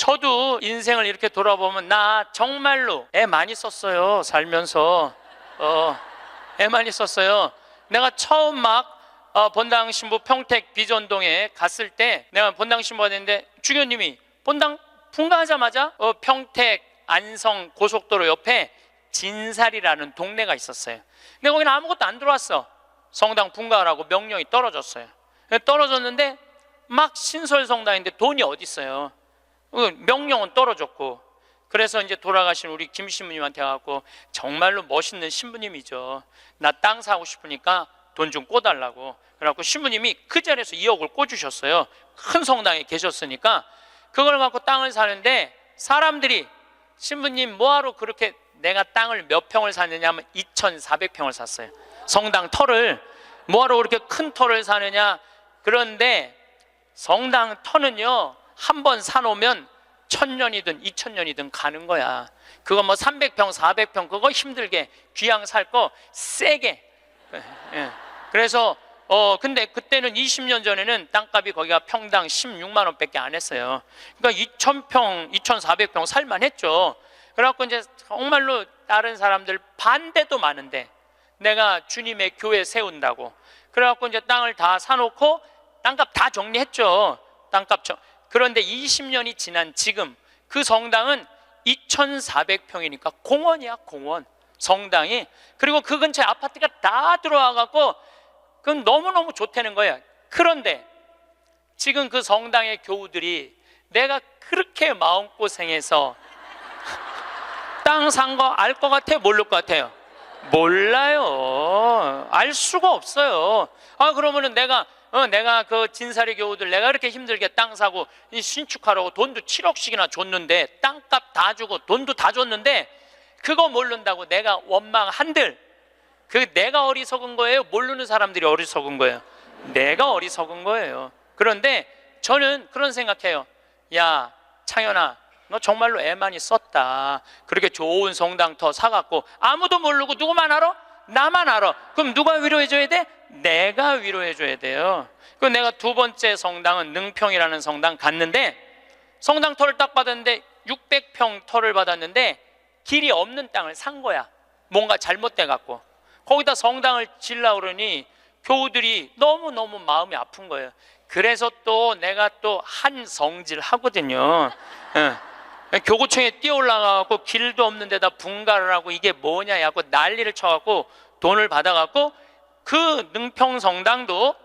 저도 인생을 이렇게 돌아보면 나 정말로 애 많이 썼어요. 살면서 애 많이 썼어요. 내가 처음 막 본당 신부 평택 비전동에 갔을 때 내가 본당 신부가 됐는데 주교님이 본당 분가하자마자 평택 안성 고속도로 옆에 진살이라는 동네가 있었어요. 근데 거기는 아무것도 안 들어왔어. 성당 분가하라고 명령이 떨어졌어요. 떨어졌는데 막 신설성당인데 돈이 어디 있어요. 명령은 떨어졌고, 그래서 이제 돌아가신 우리 김 신부님한테 가고, 정말로 멋있는 신부님이죠. 나 땅 사고 싶으니까 돈 좀 꿔달라고. 그래갖고 신부님이 그 자리에서 2억을 꿔주셨어요. 큰 성당에 계셨으니까. 그걸 갖고 땅을 사는데 사람들이 신부님 뭐하러 그렇게, 내가 땅을 몇 평을 샀느냐 하면 2,400평을 샀어요. 성당 터를 뭐하러 그렇게 큰 터를 사느냐. 그런데 성당 터는요, 한 번 사놓으면 1,000년이든 2,000년이든 가는 거야. 그거 뭐 300평 400평 그거 힘들게 귀양 살 거 세게. 그래서 근데 그때는 20년 전에는 땅값이 거기가 평당 16만 원밖에 안 했어요. 그러니까 2,000평 2,400평 살만 했죠. 그래갖고 이제 정말로 다른 사람들 반대도 많은데 내가 주님의 교회 세운다고 그래갖고 이제 땅을 다 사놓고 땅값 다 정리했죠. 그런데 20년이 지난 지금 그 성당은 2,400평이니까 공원이야, 공원. 성당이. 그리고 그 근처에 아파트가 다 들어와 갖고 그건 너무너무 좋다는 거야. 그런데 지금 그 성당의 교우들이 내가 그렇게 마음고생해서 땅 산 거 알 것 같아요? 모를 것 같아요? 몰라요. 알 수가 없어요. 그러면은 내가 그 진사리 교우들 내가 그렇게 힘들게 땅 사고 신축하라고 돈도 7억씩이나 줬는데, 땅값 다 주고 돈도 다 줬는데 그거 모른다고 내가 원망한들, 그 내가 어리석은 거예요? 모르는 사람들이 어리석은 거예요? 내가 어리석은 거예요. 그런데 저는 그런 생각해요. 야 창현아, 너 정말로 애 많이 썼다. 그렇게 좋은 성당터 사갖고 아무도 모르고 누구만 알아? 나만 알아. 그럼 누가 위로해줘야 돼? 내가 위로해줘야 돼요. 그 내가 두 번째 성당은 능평이라는 성당 갔는데, 성당 터를 딱 받았는데 600평 터를 받았는데 길이 없는 땅을 산 거야. 뭔가 잘못돼 갖고 거기다 성당을 지으려고 그러니 교우들이 너무너무 마음이 아픈 거예요. 그래서 또 내가 또 한 성질 하거든요. 교구청에 뛰어 올라가갖고 길도 없는 데다 분가를 하고 이게 뭐냐 하고 난리를 쳐갖고 돈을 받아갖고 그 능평 성당도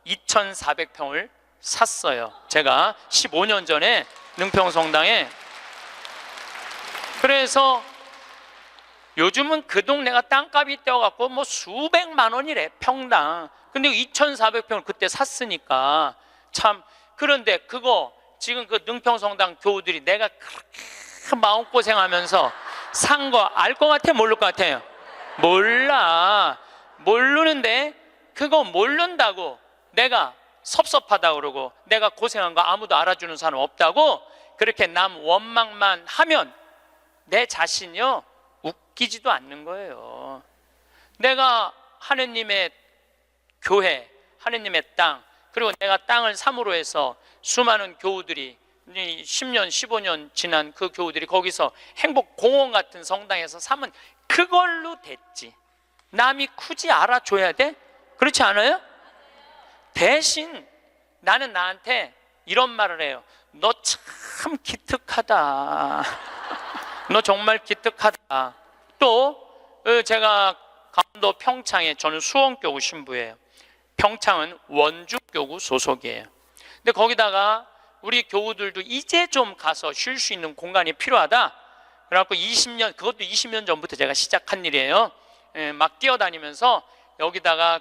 2,400평을 샀어요. 제가 15년 전에 능평 성당에. 그래서 요즘은 그 동네가 땅값이 뛰어갖고 뭐 수백만 원이래 평당. 근데 2,400평을 그때 샀으니까 참. 그런데 그거 지금 그 능평성당 교우들이 내가 그렇게 마음고생하면서 산 거 알 것 같아? 모를 것 같아요? 몰라. 모르는데 그거 모른다고 내가 섭섭하다고 그러고 내가 고생한 거 아무도 알아주는 사람 없다고 그렇게 남 원망만 하면 내 자신이요 웃기지도 않는 거예요. 내가 하느님의 교회, 하느님의 땅, 그리고 내가 땅을 삼으로 해서 수많은 교우들이 10년, 15년 지난 그 교우들이 거기서 행복공원 같은 성당에서 사면 그걸로 됐지. 남이 굳이 알아줘야 돼? 그렇지 않아요? 대신 나는 나한테 이런 말을 해요. 너 참 기특하다. 너 정말 기특하다. 또 제가 강원도 평창에, 저는 수원교구 신부예요. 평창은 원주교구 소속이에요. 근데 거기다가 우리 교우들도 이제 좀 가서 쉴 수 있는 공간이 필요하다. 그래갖고 20년, 그것도 20년 전부터 제가 시작한 일이에요. 막 뛰어다니면서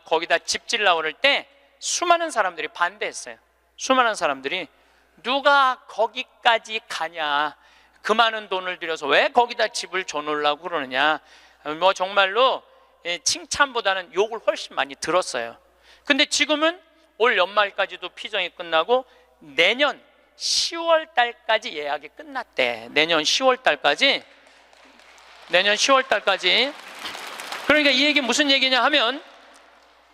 거기다 집 지으려고 그럴 때 수많은 사람들이 반대했어요. 수많은 사람들이 누가 거기까지 가냐, 그 많은 돈을 들여서 왜 거기다 집을 줘놓으려고 그러느냐, 뭐 정말로 칭찬보다는 욕을 훨씬 많이 들었어요. 근데 지금은 올 연말까지도 피정이 끝나고 내년 10월 달까지 예약이 끝났대. 내년 10월 달까지. 그러니까 이 얘기 무슨 얘기냐 하면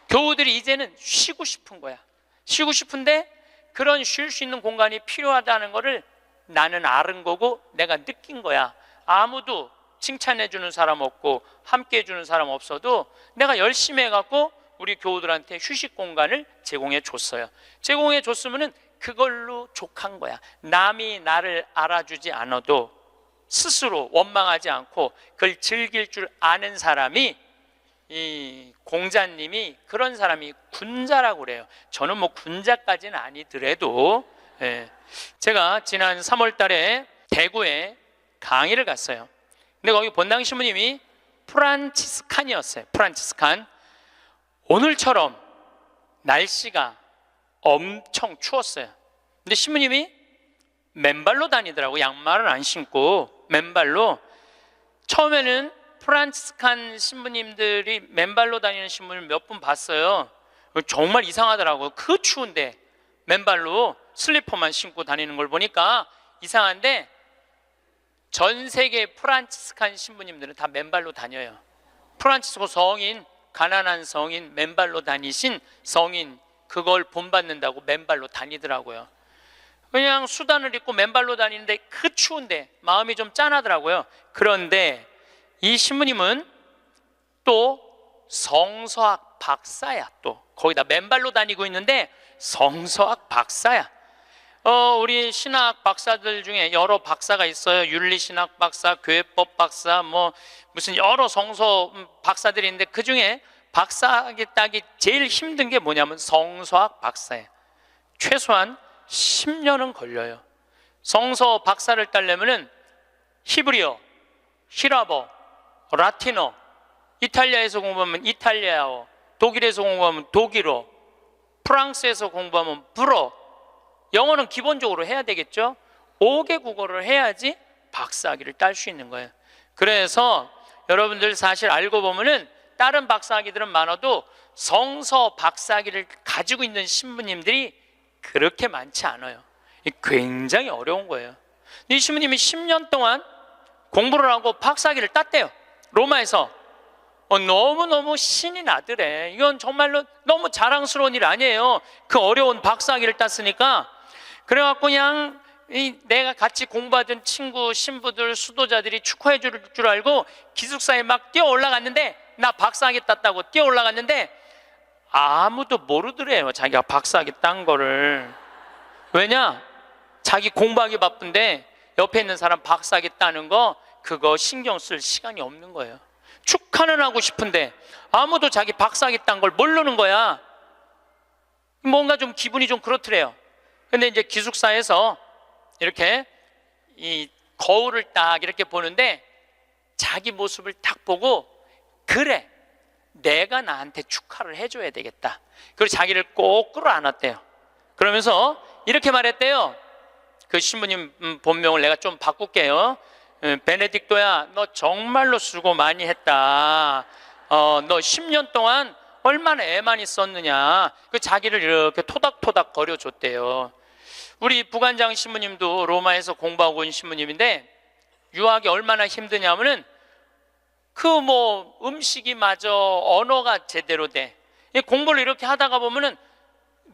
교우들이 이제는 쉬고 싶은 거야. 쉬고 싶은데 그런 쉴 수 있는 공간이 필요하다는 거를 나는 앓은 거고 내가 느낀 거야. 아무도 칭찬해 주는 사람 없고 함께 해주는 사람 없어도 내가 열심히 해갖고 우리 교우들한테 휴식 공간을 제공해 줬어요. 제공해 줬으면은 그걸로 족한 거야. 남이 나를 알아주지 않아도 스스로 원망하지 않고 그걸 즐길 줄 아는 사람이, 이 공자님이 그런 사람이 군자라고 그래요. 저는 뭐 군자까지는 아니더라도, 제가 지난 3월 달에 대구에 강의를 갔어요. 근데 거기 본당 신부님이 프란치스칸이었어요. 프란치스칸. 오늘처럼 날씨가 엄청 추웠어요. 근데 신부님이 맨발로 다니더라고. 양말을 안 신고 맨발로. 처음에는 프란치스칸 신부님들이 맨발로 다니는 신부님을 몇 분 봤어요. 정말 이상하더라고요. 그 추운데 맨발로 슬리퍼만 신고 다니는 걸 보니까 이상한데, 전 세계 프란치스칸 신부님들은 다 맨발로 다녀요. 프란치스코 성인, 가난한 성인, 맨발로 다니신 성인, 그걸 본받는다고 맨발로 다니더라고요. 그냥 수단을 입고 맨발로 다니는데 그 추운데 마음이 좀 짠하더라고요. 그런데 이 신부님은 또 성서학 박사야. 또 거기다 맨발로 다니고 있는데 성서학 박사야. 우리 신학 박사들 중에 여러 박사가 있어요. 윤리신학 박사, 교회법 박사, 뭐 무슨 여러 성서 박사들이 있는데 그 중에 박사학위 따기 제일 힘든 게 뭐냐면 성서학 박사예요. 최소한 10년은 걸려요. 성서 박사를 따려면은 히브리어, 히라버, 라틴어, 이탈리아에서 공부하면 이탈리아어, 독일에서 공부하면 독일어, 프랑스에서 공부하면 불어, 영어는 기본적으로 해야 되겠죠. 5개 국어를 해야지 박사학위를 딸 수 있는 거예요. 그래서 여러분들 사실 알고 보면은 다른 박사학위들은 많아도 성서 박사학위를 가지고 있는 신부님들이 그렇게 많지 않아요. 굉장히 어려운 거예요. 이 신부님이 10년 동안 공부를 하고 박사학위를 땄대요. 로마에서. 너무너무 신이 나더래. 이건 정말로 너무 자랑스러운 일 아니에요. 그 어려운 박사학위를 땄으니까. 그래갖고 그냥 내가 같이 공부하던 친구, 신부들, 수도자들이 축하해 줄 알고 기숙사에 막 뛰어 올라갔는데, 나 박사학위 땄다고 뛰어 올라갔는데 아무도 모르더래요. 자기가 박사학위 딴 거를. 왜냐? 자기 공부하기 바쁜데 옆에 있는 사람 박사학위 따는 거 그거 신경 쓸 시간이 없는 거예요. 축하는 하고 싶은데 아무도 자기 박사학위 딴 걸 모르는 거야. 뭔가 좀 기분이 좀 그렇더래요. 근데 이제 기숙사에서 이렇게 이 거울을 딱 이렇게 보는데 자기 모습을 딱 보고, 그래, 내가 나한테 축하를 해줘야 되겠다. 그리고 자기를 꼭 끌어안았대요. 그러면서 이렇게 말했대요. 그 신부님 본명을 내가 좀 바꿀게요. 베네딕토야, 너 정말로 수고 많이 했다. 너 10년 동안 얼마나 애만 있었느냐. 그 자기를 이렇게 토닥토닥 거려줬대요. 우리 부관장 신부님도 로마에서 공부하고 온 신부님인데 유학이 얼마나 힘드냐면은 그 뭐 음식이 마저 언어가 제대로 돼. 공부를 이렇게 하다가 보면은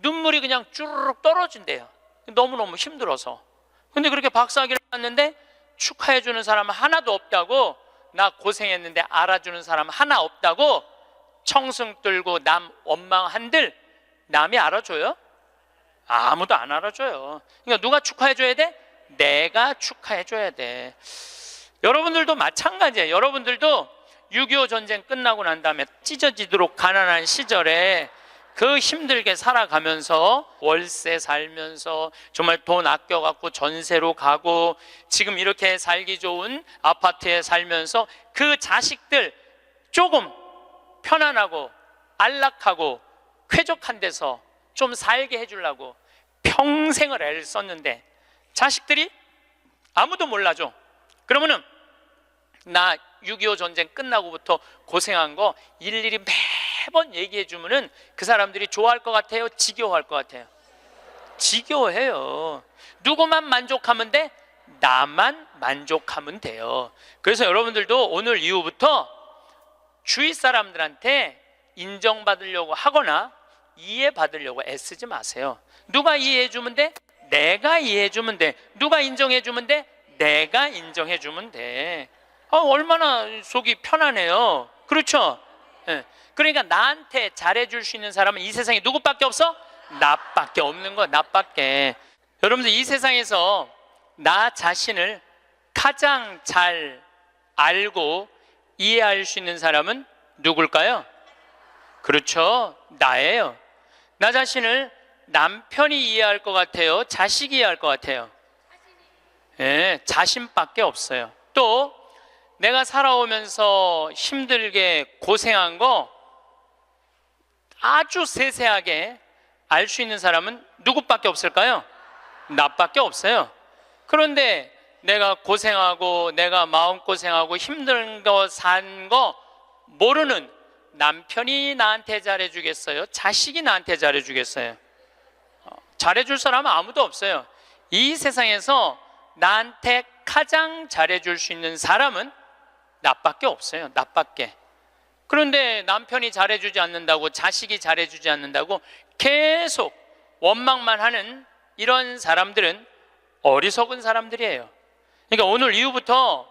눈물이 그냥 쭈르륵 떨어진대요. 너무너무 힘들어서. 근데 그렇게 박사학위를 땄는데 축하해주는 사람 하나도 없다고, 나 고생했는데 알아주는 사람 하나 없다고 청승 떨고 남 원망한들 남이 알아줘요? 아무도 안 알아줘요. 그러니까 누가 축하해줘야 돼? 내가 축하해줘야 돼. 여러분들도 마찬가지예요. 여러분들도 6.25 전쟁 끝나고 난 다음에 찢어지도록 가난한 시절에 그 힘들게 살아가면서 월세 살면서 정말 돈 아껴갖고 전세로 가고 지금 이렇게 살기 좋은 아파트에 살면서 그 자식들 조금 편안하고 안락하고 쾌적한 데서 좀 살게 해주려고 평생을 애를 썼는데 자식들이 아무도 몰라줘. 그러면은 나 6.25 전쟁 끝나고부터 고생한 거 일일이 매번 얘기해 주면은 그 사람들이 좋아할 것 같아요? 지겨워할 것 같아요? 지겨워해요. 누구만 만족하면 돼? 나만 만족하면 돼요. 그래서 여러분들도 오늘 이후부터 주위 사람들한테 인정받으려고 하거나 이해받으려고 애쓰지 마세요. 누가 이해해 주면 돼? 내가 이해해주면 돼. 누가 인정해주면 돼? 내가 인정해주면 돼. 얼마나 속이 편하네요. 그렇죠? 예. 그러니까 나한테 잘해줄 수 있는 사람은 이 세상에 누구밖에 없어? 나밖에 없는 거야. 나밖에. 여러분들, 이 세상에서 나 자신을 가장 잘 알고 이해할 수 있는 사람은 누굴까요? 그렇죠, 나예요. 나 자신을 남편이 이해할 것 같아요? 자식이 이해할 것 같아요? 예, 자신밖에 없어요. 또 내가 살아오면서 힘들게 고생한 거 아주 세세하게 알 수 있는 사람은 누구밖에 없을까요? 나밖에 없어요. 그런데 내가 고생하고 내가 마음고생하고 힘든 거 산 거 모르는 남편이 나한테 잘해주겠어요? 자식이 나한테 잘해주겠어요? 잘해줄 사람은 아무도 없어요. 이 세상에서 나한테 가장 잘해줄 수 있는 사람은 나밖에 없어요. 나밖에. 그런데 남편이 잘해주지 않는다고, 자식이 잘해주지 않는다고 계속 원망만 하는 이런 사람들은 어리석은 사람들이에요. 그러니까 오늘 이후부터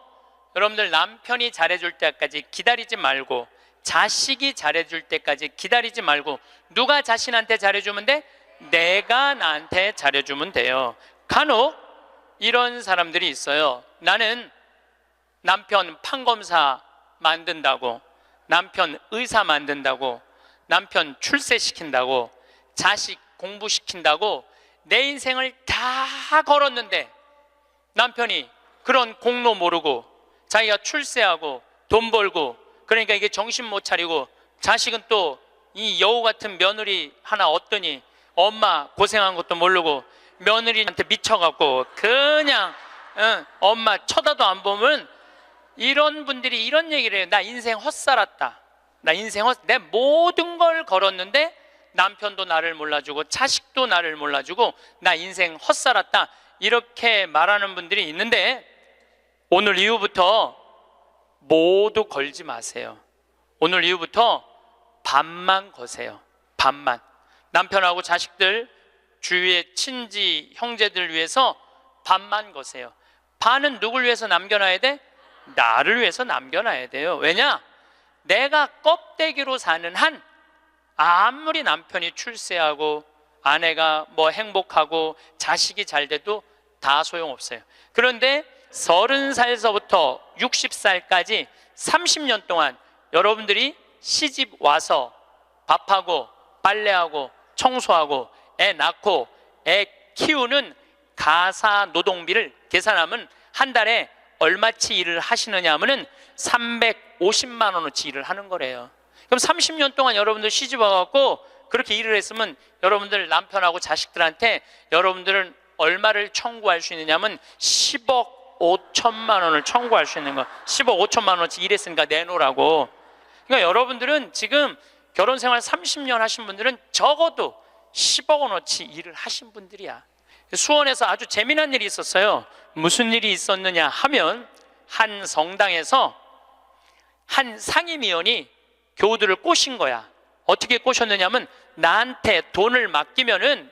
여러분들 남편이 잘해줄 때까지 기다리지 말고, 자식이 잘해줄 때까지 기다리지 말고, 누가 자신한테 잘해주면 돼? 내가 나한테 잘해주면 돼요. 간혹 이런 사람들이 있어요. 나는 남편 판검사 만든다고, 남편 의사 만든다고, 남편 출세시킨다고, 자식 공부시킨다고 내 인생을 다 걸었는데 남편이 그런 공로 모르고 자기가 출세하고 돈 벌고, 그러니까 이게 정신 못 차리고, 자식은 또 이 여우 같은 며느리 하나 얻더니 엄마 고생한 것도 모르고 며느리한테 미쳐갖고 그냥 엄마 쳐다도 안 보면, 이런 분들이 이런 얘기를 해요. 나 인생 헛살았다. 내 모든 걸 걸었는데 남편도 나를 몰라주고 자식도 나를 몰라주고 나 인생 헛살았다. 이렇게 말하는 분들이 있는데, 오늘 이후부터 모두 걸지 마세요. 오늘 이후부터 반만 거세요. 반만. 남편하고 자식들, 주위의 친지 형제들 위해서 반만 거세요. 반은 누굴 위해서 남겨놔야 돼? 나를 위해서 남겨놔야 돼요. 왜냐? 내가 껍데기로 사는 한 아무리 남편이 출세하고 아내가 뭐 행복하고 자식이 잘 돼도 다 소용없어요. 그런데 30살서부터 60살까지 30년 동안 여러분들이 시집 와서 밥하고 빨래하고 청소하고 애 낳고 애 키우는 가사 노동비를 계산하면 한 달에 얼마치 일을 하시느냐 하면은 350만 원어치 일을 하는 거래요. 그럼 30년 동안 여러분들 시집 와갖고 그렇게 일을 했으면 여러분들 남편하고 자식들한테 여러분들은 얼마를 청구할 수 있느냐면 10억 5천만 원을 청구할 수 있는 거. 10억 5천만 원어치 일했으니까 내놓으라고. 그러니까 여러분들은 지금 결혼 생활 30년 하신 분들은 적어도 10억 원어치 일을 하신 분들이야. 수원에서 아주 재미난 일이 있었어요. 무슨 일이 있었느냐 하면, 한 성당에서 한 상임위원이 교우들을 꼬신 거야. 어떻게 꼬셨느냐면, 나한테 돈을 맡기면은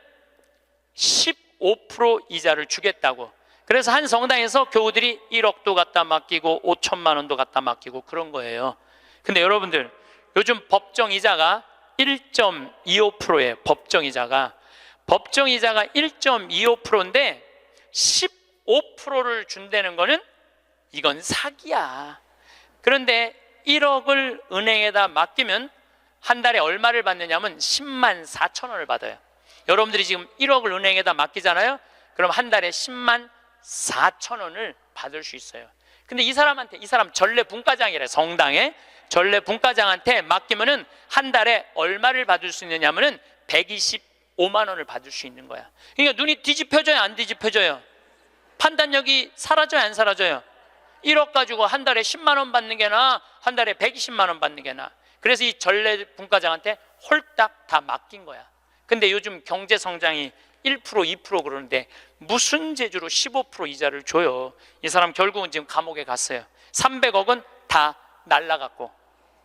15% 이자를 주겠다고. 그래서 한 성당에서 교우들이 1억도 갖다 맡기고 5천만 원도 갖다 맡기고 그런 거예요. 근데 여러분들, 요즘 법정 이자가 1.25%예요. 법정 이자가 1.25%인데 15%를 준다는 거는 이건 사기야. 그런데 1억을 은행에다 맡기면 한 달에 얼마를 받느냐면 10만 4천 원을 받아요. 여러분들이 지금 1억을 은행에다 맡기잖아요. 그럼 한 달에 10만 4천 원을 받을 수 있어요. 근데 이 사람 전례 분과장이래. 성당에 전례 분과장한테 맡기면은 한 달에 얼마를 받을 수 있느냐면은 125만 원을 받을 수 있는 거야. 그러니까 눈이 뒤집혀져요, 안 뒤집혀져요? 판단력이 사라져요, 안 사라져요? 1억 가지고 한 달에 10만 원 받는 게 나아, 한 달에 120만 원 받는 게 나아. 그래서 이 전례 분과장한테 홀딱 다 맡긴 거야. 근데 요즘 경제 성장이 1%, 2% 그러는데 무슨 재주로 15% 이자를 줘요? 이 사람 결국은 지금 감옥에 갔어요. 300억은 다 날라갔고.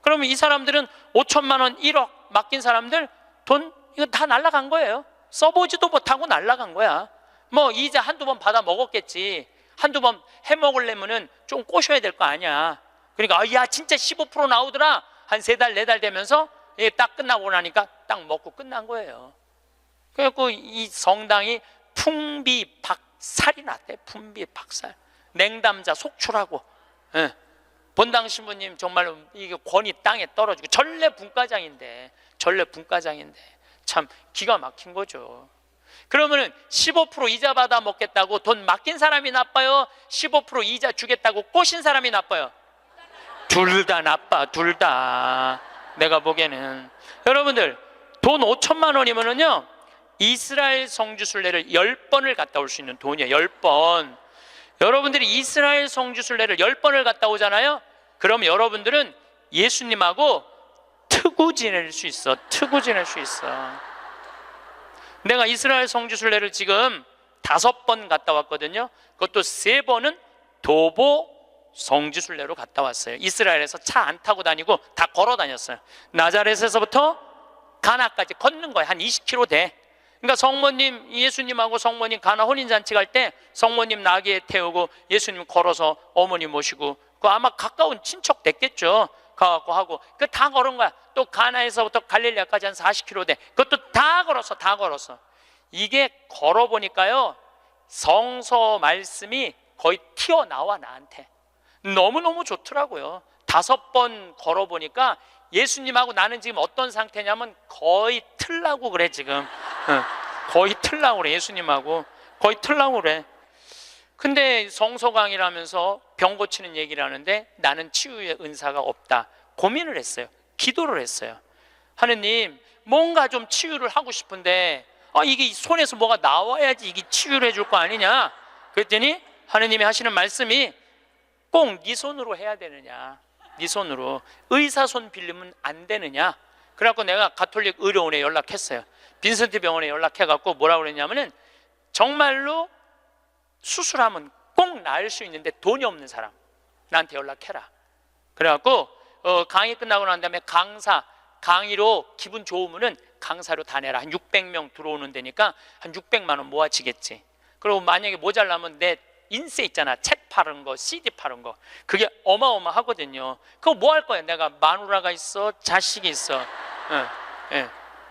그러면 이 사람들은 5천만 원, 1억 맡긴 사람들 돈 이거 다 날라간 거예요. 써보지도 못하고 날라간 거야. 뭐 이자 한두 번 받아 먹었겠지. 한두 번 해 먹으려면은 좀 꼬셔야 될 거 아니야. 그러니까 야 진짜 15% 나오더라. 한 3달 4달 되면서 딱 끝나고 나니까 딱 먹고 끝난 거예요. 그래갖고 이 성당이 풍비박살이 났대. 풍비박살. 냉담자 속출하고. 예. 본당 신부님 정말로 이게 권위 땅에 떨어지고 전래 분과장인데 참 기가 막힌 거죠. 그러면은 15% 이자 받아 먹겠다고 돈 맡긴 사람이 나빠요? 15% 이자 주겠다고 꼬신 사람이 나빠요? 둘 다 나빠. 둘 다. 내가 보기에는 여러분들 돈 5천만 원이면은요 이스라엘 성지순례를 10번을 갔다 올 수 있는 돈이에요. 10번. 여러분들이 이스라엘 성지순례를 10번을 갔다 오잖아요. 그럼 여러분들은 예수님하고 트고 지낼 수 있어. 트고 지낼 수 있어. 내가 이스라엘 성지순례를 지금 5번 갔다 왔거든요. 그것도 3번은 도보 성지순례로 갔다 왔어요. 이스라엘에서 차 안 타고 다니고 다 걸어 다녔어요. 나자렛에서부터 가나까지 걷는 거예요. 한 20km 돼. 그러니까 성모님, 예수님하고 성모님 가나 혼인잔치 갈 때 성모님 나귀에 태우고 예수님 걸어서 어머니 모시고 그 아마 가까운 친척 됐겠죠. 가갖고 하고 그 다 걸은 거야. 또 가나에서부터 갈릴리아까지 한 40km 돼. 그것도 다 걸었어. 이게 걸어보니까요 성서 말씀이 거의 튀어나와 나한테. 너무너무 좋더라고요. 5번 걸어보니까 예수님하고 나는 지금 어떤 상태냐면 거의 틀라고 그래 지금. 거의 틀라고 그래. 예수님하고 거의 틀라고 그래. 근데 성서강이라면서 병 고치는 얘기를 하는데 나는 치유의 은사가 없다. 고민을 했어요. 기도를 했어요. 하느님 뭔가 좀 치유를 하고 싶은데 이게 손에서 뭐가 나와야지 이게 치유를 해줄 거 아니냐. 그랬더니 하느님이 하시는 말씀이 꼭 네 손으로 해야 되느냐. 네 손으로. 의사 손 빌리면 안 되느냐. 그래갖고 내가 가톨릭 의료원에 연락했어요. 빈센트 병원에 연락해갖고 뭐라고 그랬냐면은 정말로 수술하면 꼭 나을 수 있는데 돈이 없는 사람 나한테 연락해라. 그래갖고 강의 끝나고 난 다음에 강의로 기분 좋으면은 강사료 다 내라. 한 600명 들어오는 데니까 한 600만 원 모아지겠지. 그리고 만약에 모자라면 내 인쇄 있잖아. 책 파는 거, CD 파는 거. 그게 어마어마하거든요. 그거 뭐 할 거야? 내가 마누라가 있어, 자식이 있어.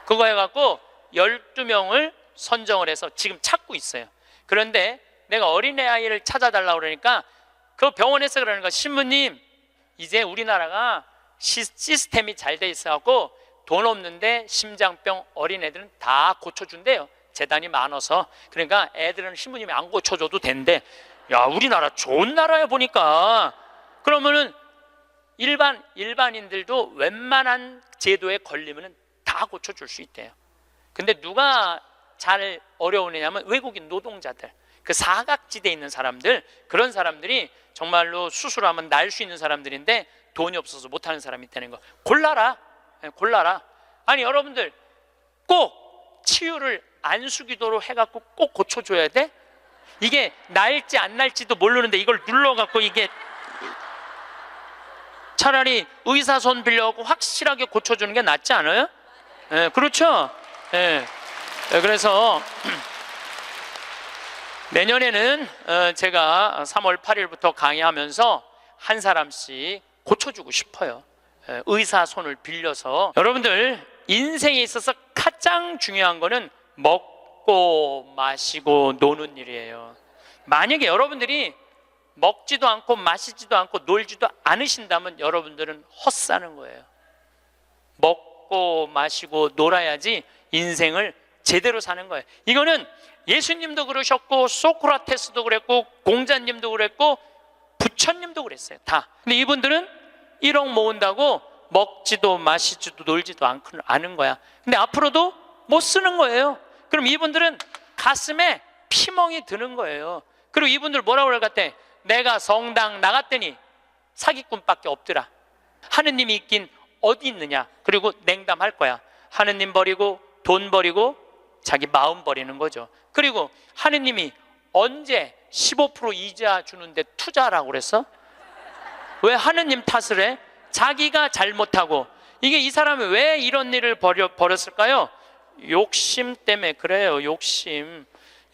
그거 해갖고 12명을 선정을 해서 지금 찾고 있어요. 그런데 내가 어린아이를 찾아달라고 그러니까 그 병원에서 그러는 거, 신부님 이제 우리나라가 시스템이 잘 돼 있어갖고 돈 없는데 심장병 어린애들은 다 고쳐준대요. 재단이 많아서. 그러니까 애들은 신부님이 안 고쳐줘도 된대. 야, 우리나라 좋은 나라야 보니까. 그러면은 일반인들도 웬만한 제도에 걸리면은 다 고쳐줄 수 있대요. 근데 누가 잘 어려우냐면 외국인 노동자들, 그 사각지대에 있는 사람들, 그런 사람들이 정말로 수술하면 날 수 있는 사람들인데 돈이 없어서 못하는 사람이 있다는 거. 골라라. 아니 여러분들 꼭 치유를 안수기도로 해갖고 꼭 고쳐줘야 돼? 이게 날지 안 날지도 모르는데 이걸 눌러갖고 이게 차라리 의사 손 빌려갖고 확실하게 고쳐주는 게 낫지 않아요? 그렇죠? 그래서 내년에는 제가 3월 8일부터 강의하면서 한 사람씩 고쳐주고 싶어요. 의사 손을 빌려서. 여러분들 인생에 있어서 가장 중요한 거는 먹고 마시고 노는 일이에요. 만약에 여러분들이 먹지도 않고 마시지도 않고 놀지도 않으신다면 여러분들은 헛사는 거예요. 먹고 마시고 놀아야지 인생을 제대로 사는 거예요. 이거는 예수님도 그러셨고 소크라테스도 그랬고 공자님도 그랬고 부처님도 그랬어요. 다. 근데 이분들은 1억 모은다고 먹지도 마시지도 놀지도 않은 거야. 근데 앞으로도 못 쓰는 거예요. 그럼 이분들은 가슴에 피멍이 드는 거예요. 그리고 이분들 뭐라고 그럴 것 같아? 내가 성당 나갔더니 사기꾼밖에 없더라. 하느님이 있긴 어디 있느냐. 그리고 냉담할 거야. 하느님 버리고 돈 버리고 자기 마음 버리는 거죠. 그리고 하느님이 언제 15% 이자 주는데 투자라고 그랬어? 왜 하느님 탓을 해? 자기가 잘못하고. 이게 이 사람이 왜 이런 일을 벌였을까요? 욕심 때문에 그래요. 욕심.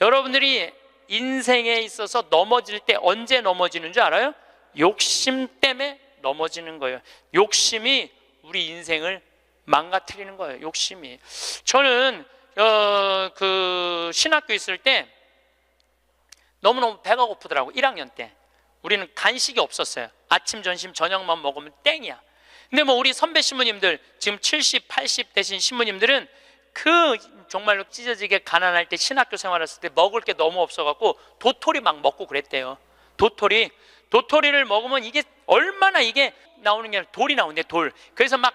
여러분들이 인생에 있어서 넘어질 때 언제 넘어지는 줄 알아요? 욕심 때문에 넘어지는 거예요. 욕심이 우리 인생을 망가뜨리는 거예요. 욕심이. 저는 그 신학교 있을 때 너무너무 배가 고프더라고. 1학년 때 우리는 간식이 없었어요. 아침, 점심, 저녁만 먹으면 땡이야. 근데 뭐 우리 선배 신부님들, 지금 70, 80 되신 신부님들은 그 정말로 찢어지게 가난할 때, 신학교 생활했을 때 먹을 게 너무 없어갖고 도토리 막 먹고 그랬대요. 도토리를 먹으면 이게 얼마나 이게 나오는 게 아니라 돌이 나오는데, 돌. 그래서 막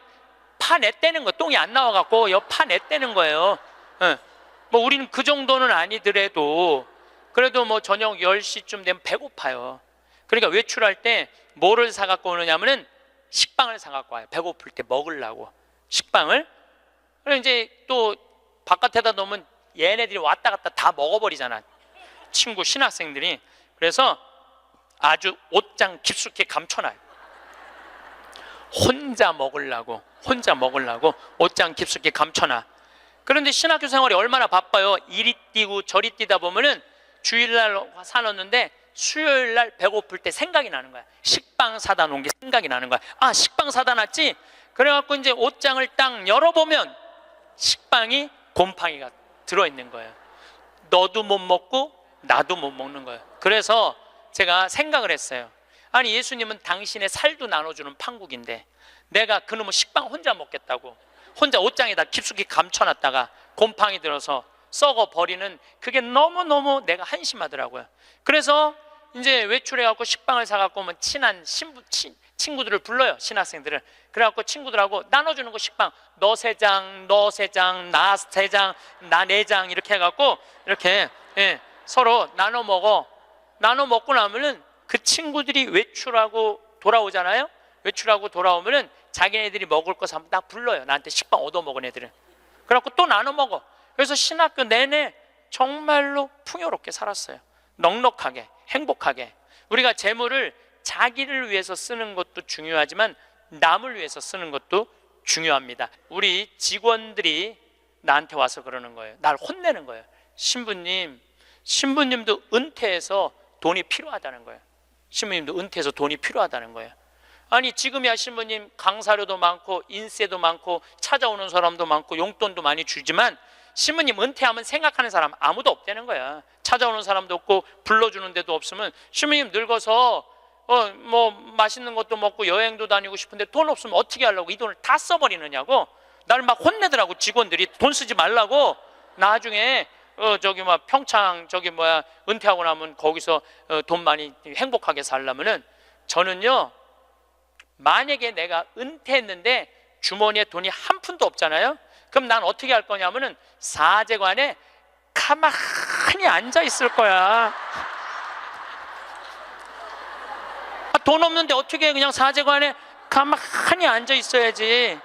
파냈대는 거, 똥이 안 나와갖고 파냈대는 거예요. 뭐 우리는 그 정도는 아니더라도 그래도 뭐 저녁 10시쯤 되면 배고파요. 그러니까 외출할 때 뭐를 사갖고 오느냐면은 식빵을 사갖고 와요. 배고플 때 먹으려고 식빵을. 그리고 이제 또 바깥에다 놓으면 얘네들이 왔다 갔다 다 먹어버리잖아, 친구 신학생들이. 그래서 아주 옷장 깊숙이 감춰놔요. 혼자 먹으려고 옷장 깊숙이 감춰놔. 그런데 신학교 생활이 얼마나 바빠요. 이리 뛰고 저리 뛰다 보면은 주일날 사놓는데 수요일날 배고플 때 생각이 나는 거야. 식빵 사다 놓은 게 생각이 나는 거야. 아, 식빵 사다 놨지? 그래갖고 이제 옷장을 딱 열어보면 식빵이, 곰팡이가 들어있는 거예요. 너도 못 먹고 나도 못 먹는 거예요. 그래서 제가 생각을 했어요. 아니, 예수님은 당신의 살도 나눠주는 판국인데 내가 그놈의 식빵 혼자 먹겠다고 혼자 옷장에다 깊숙이 감춰놨다가 곰팡이 들어서 썩어 버리는, 그게 너무너무 내가 한심하더라고요. 그래서 이제 외출해갖고 식빵을 사갖고 오면 친한 친구들을 불러요, 신학생들을. 그래갖고 친구들하고 나눠주는 거, 식빵. 너 3장, 너 3장, 나 3장, 나 4장 이렇게 해갖고 이렇게 서로 나눠 먹어. 나눠 먹고 나면은 그 친구들이 외출하고 돌아오잖아요. 외출하고 돌아오면은 자기네들이 먹을 거 사면 딱 불러요. 나한테 식빵 얻어먹은 애들은. 그래갖고 또 나눠 먹어. 그래서 신학교 내내 정말로 풍요롭게 살았어요. 넉넉하게, 행복하게. 우리가 재물을 자기를 위해서 쓰는 것도 중요하지만 남을 위해서 쓰는 것도 중요합니다. 우리 직원들이 나한테 와서 그러는 거예요. 날 혼내는 거예요. 신부님도 은퇴해서 돈이 필요하다는 거예요. 신부님도 은퇴해서 돈이 필요하다는 거예요. 아니, 지금이야 신부님 강사료도 많고 인세도 많고 찾아오는 사람도 많고 용돈도 많이 주지만 신부님 은퇴하면 생각하는 사람 아무도 없다는 거야. 찾아오는 사람도 없고 불러주는 데도 없으면 신부님 늙어서 뭐 맛있는 것도 먹고 여행도 다니고 싶은데 돈 없으면 어떻게 하려고 이 돈을 다 써버리느냐고 나를 막 혼내더라고. 직원들이 돈 쓰지 말라고. 나중에 평창 은퇴하고 나면 거기서 돈 많이 행복하게 살려면은, 저는요, 만약에 내가 은퇴했는데 주머니에 돈이 한 푼도 없잖아요. 그럼 난 어떻게 할 거냐면은 사제관에 가만히 앉아 있을 거야. 돈 없는데 어떻게 그냥 사제관에 가만히 앉아 있어야지.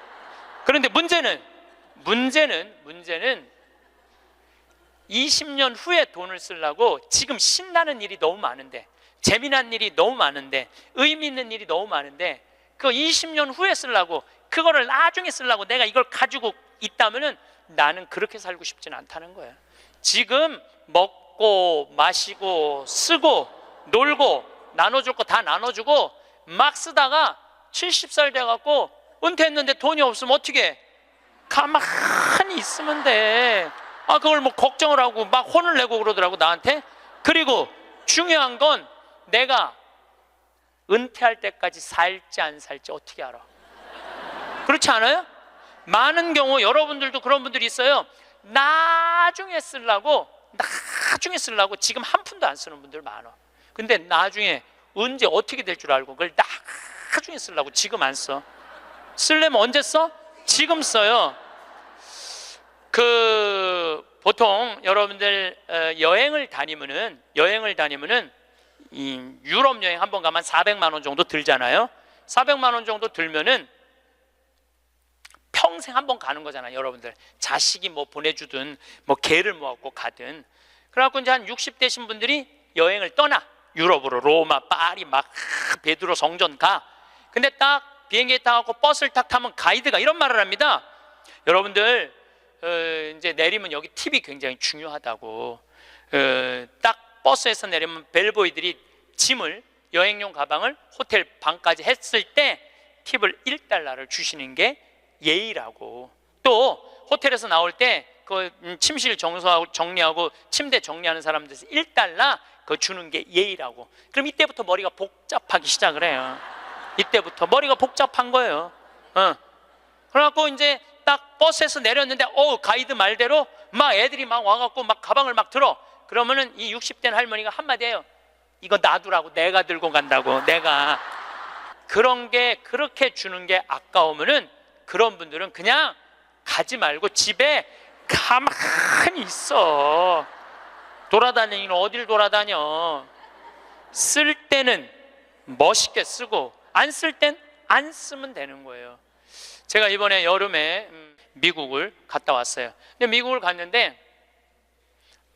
그런데 문제는 20년 후에 돈을 쓰려고 지금 신나는 일이 너무 많은데, 재미난 일이 너무 많은데, 의미 있는 일이 너무 많은데, 그 20년 후에 쓰려고, 그거를 나중에 쓰려고 내가 이걸 가지고 있다면은 나는 그렇게 살고 싶지는 않다는 거예요. 지금 먹고 마시고 쓰고 놀고 나눠줄 거 다 나눠주고 막 쓰다가 70살 돼갖고 은퇴했는데 돈이 없으면 어떻게 해? 가만히 있으면 돼. 그걸 뭐 걱정을 하고 막 혼을 내고 그러더라고 나한테. 그리고 중요한 건 내가 은퇴할 때까지 살지 안 살지 어떻게 알아? 그렇지 않아요? 많은 경우 여러분들도 그런 분들이 있어요. 나중에 쓰려고 지금 한 푼도 안 쓰는 분들 많아. 근데 나중에 언제 어떻게 될 줄 알고 그걸 나중에 쓰려고 지금 안 써. 쓰려면 언제 써? 지금 써요. 보통 여러분들 여행을 다니면은 이 유럽 여행 한번 가면 400만 원 정도 들잖아요. 400만 원 정도 들면은 평생 한번 가는 거잖아요. 여러분들 자식이 뭐 보내주든 뭐 개를 모아갖고 가든. 그래갖고 이제 한 60대신 분들이 여행을 떠나. 유럽으로 로마, 파리 막 베드로 성전 가. 근데 딱 비행기에 타갖고 버스를 딱 타면 가이드가 이런 말을 합니다. 여러분들 이제 내리면 여기 팁이 굉장히 중요하다고. 딱 버스에서 내리면 벨보이들이 짐을, 여행용 가방을 호텔 방까지 했을 때 팁을 1달러를 주시는 게 예의라고. 또 호텔에서 나올 때 그 침실 정리하고 침대 정리하는 사람들에서 1달러 그거 주는 게 예의라고. 그럼 이때부터 머리가 복잡하기 시작을 해요. 이때부터 머리가 복잡한 거예요. 그래갖고 이제 딱 버스에서 내렸는데 가이드 말대로 막 애들이 막 와갖고 막 가방을 막 들어. 그러면은 이 60대 할머니가 한마디 해요. 이거 놔두라고. 내가 들고 간다고. 내가. 그런 게 그렇게 주는 게 아까우면은 그런 분들은 그냥 가지 말고 집에 가만히 있어. 돌아다니는 어딜 돌아다녀. 쓸 때는 멋있게 쓰고 안 쓸 땐 안 쓰면 되는 거예요. 제가 이번에 여름에 미국을 갔다 왔어요. 근데 미국을 갔는데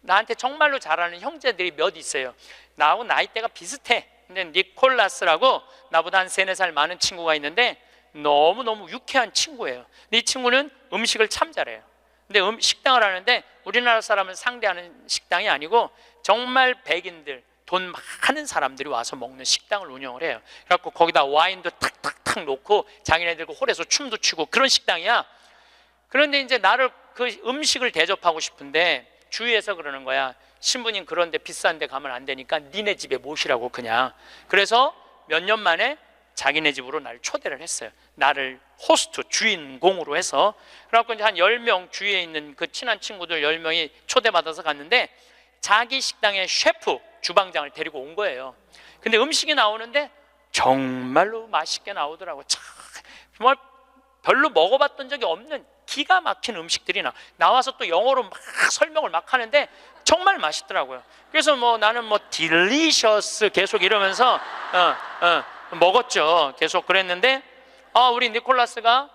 나한테 정말로 잘하는 형제들이 몇 있어요. 나하고 나이대가 비슷해. 근데 니콜라스라고 나보다 한 3-4살 많은 친구가 있는데 너무너무 유쾌한 친구예요. 근데 이 친구는 음식을 참 잘해요. 근데 식당을 하는데 우리나라 사람을 상대하는 식당이 아니고 정말 백인들, 돈 많은 사람들이 와서 먹는 식당을 운영을 해요. 그래갖고 거기다 와인도 탁탁탁 놓고 자기네들 홀에서 춤도 추고 그런 식당이야. 그런데 이제 나를 그 음식을 대접하고 싶은데 주위에서 그러는 거야. 신부님 그런데 비싼 데 가면 안 되니까 니네 집에 모시라고 그냥. 그래서 몇 년 만에 자기네 집으로 나를 초대를 했어요. 나를 호스트, 주인공으로 해서. 그래갖고 이제 한 10명 주위에 있는 그 친한 친구들 10명이 초대받아서 갔는데 자기 식당의 셰프, 주방장을 데리고 온 거예요. 근데 음식이 나오는데 정말로 맛있게 나오더라고. 정말 별로 먹어봤던 적이 없는 기가 막힌 음식들이 나와서 또 영어로 막 설명을 막 하는데 정말 맛있더라고요. 그래서 나는 딜리셔스 계속 이러면서 먹었죠. 계속 그랬는데 우리 니콜라스가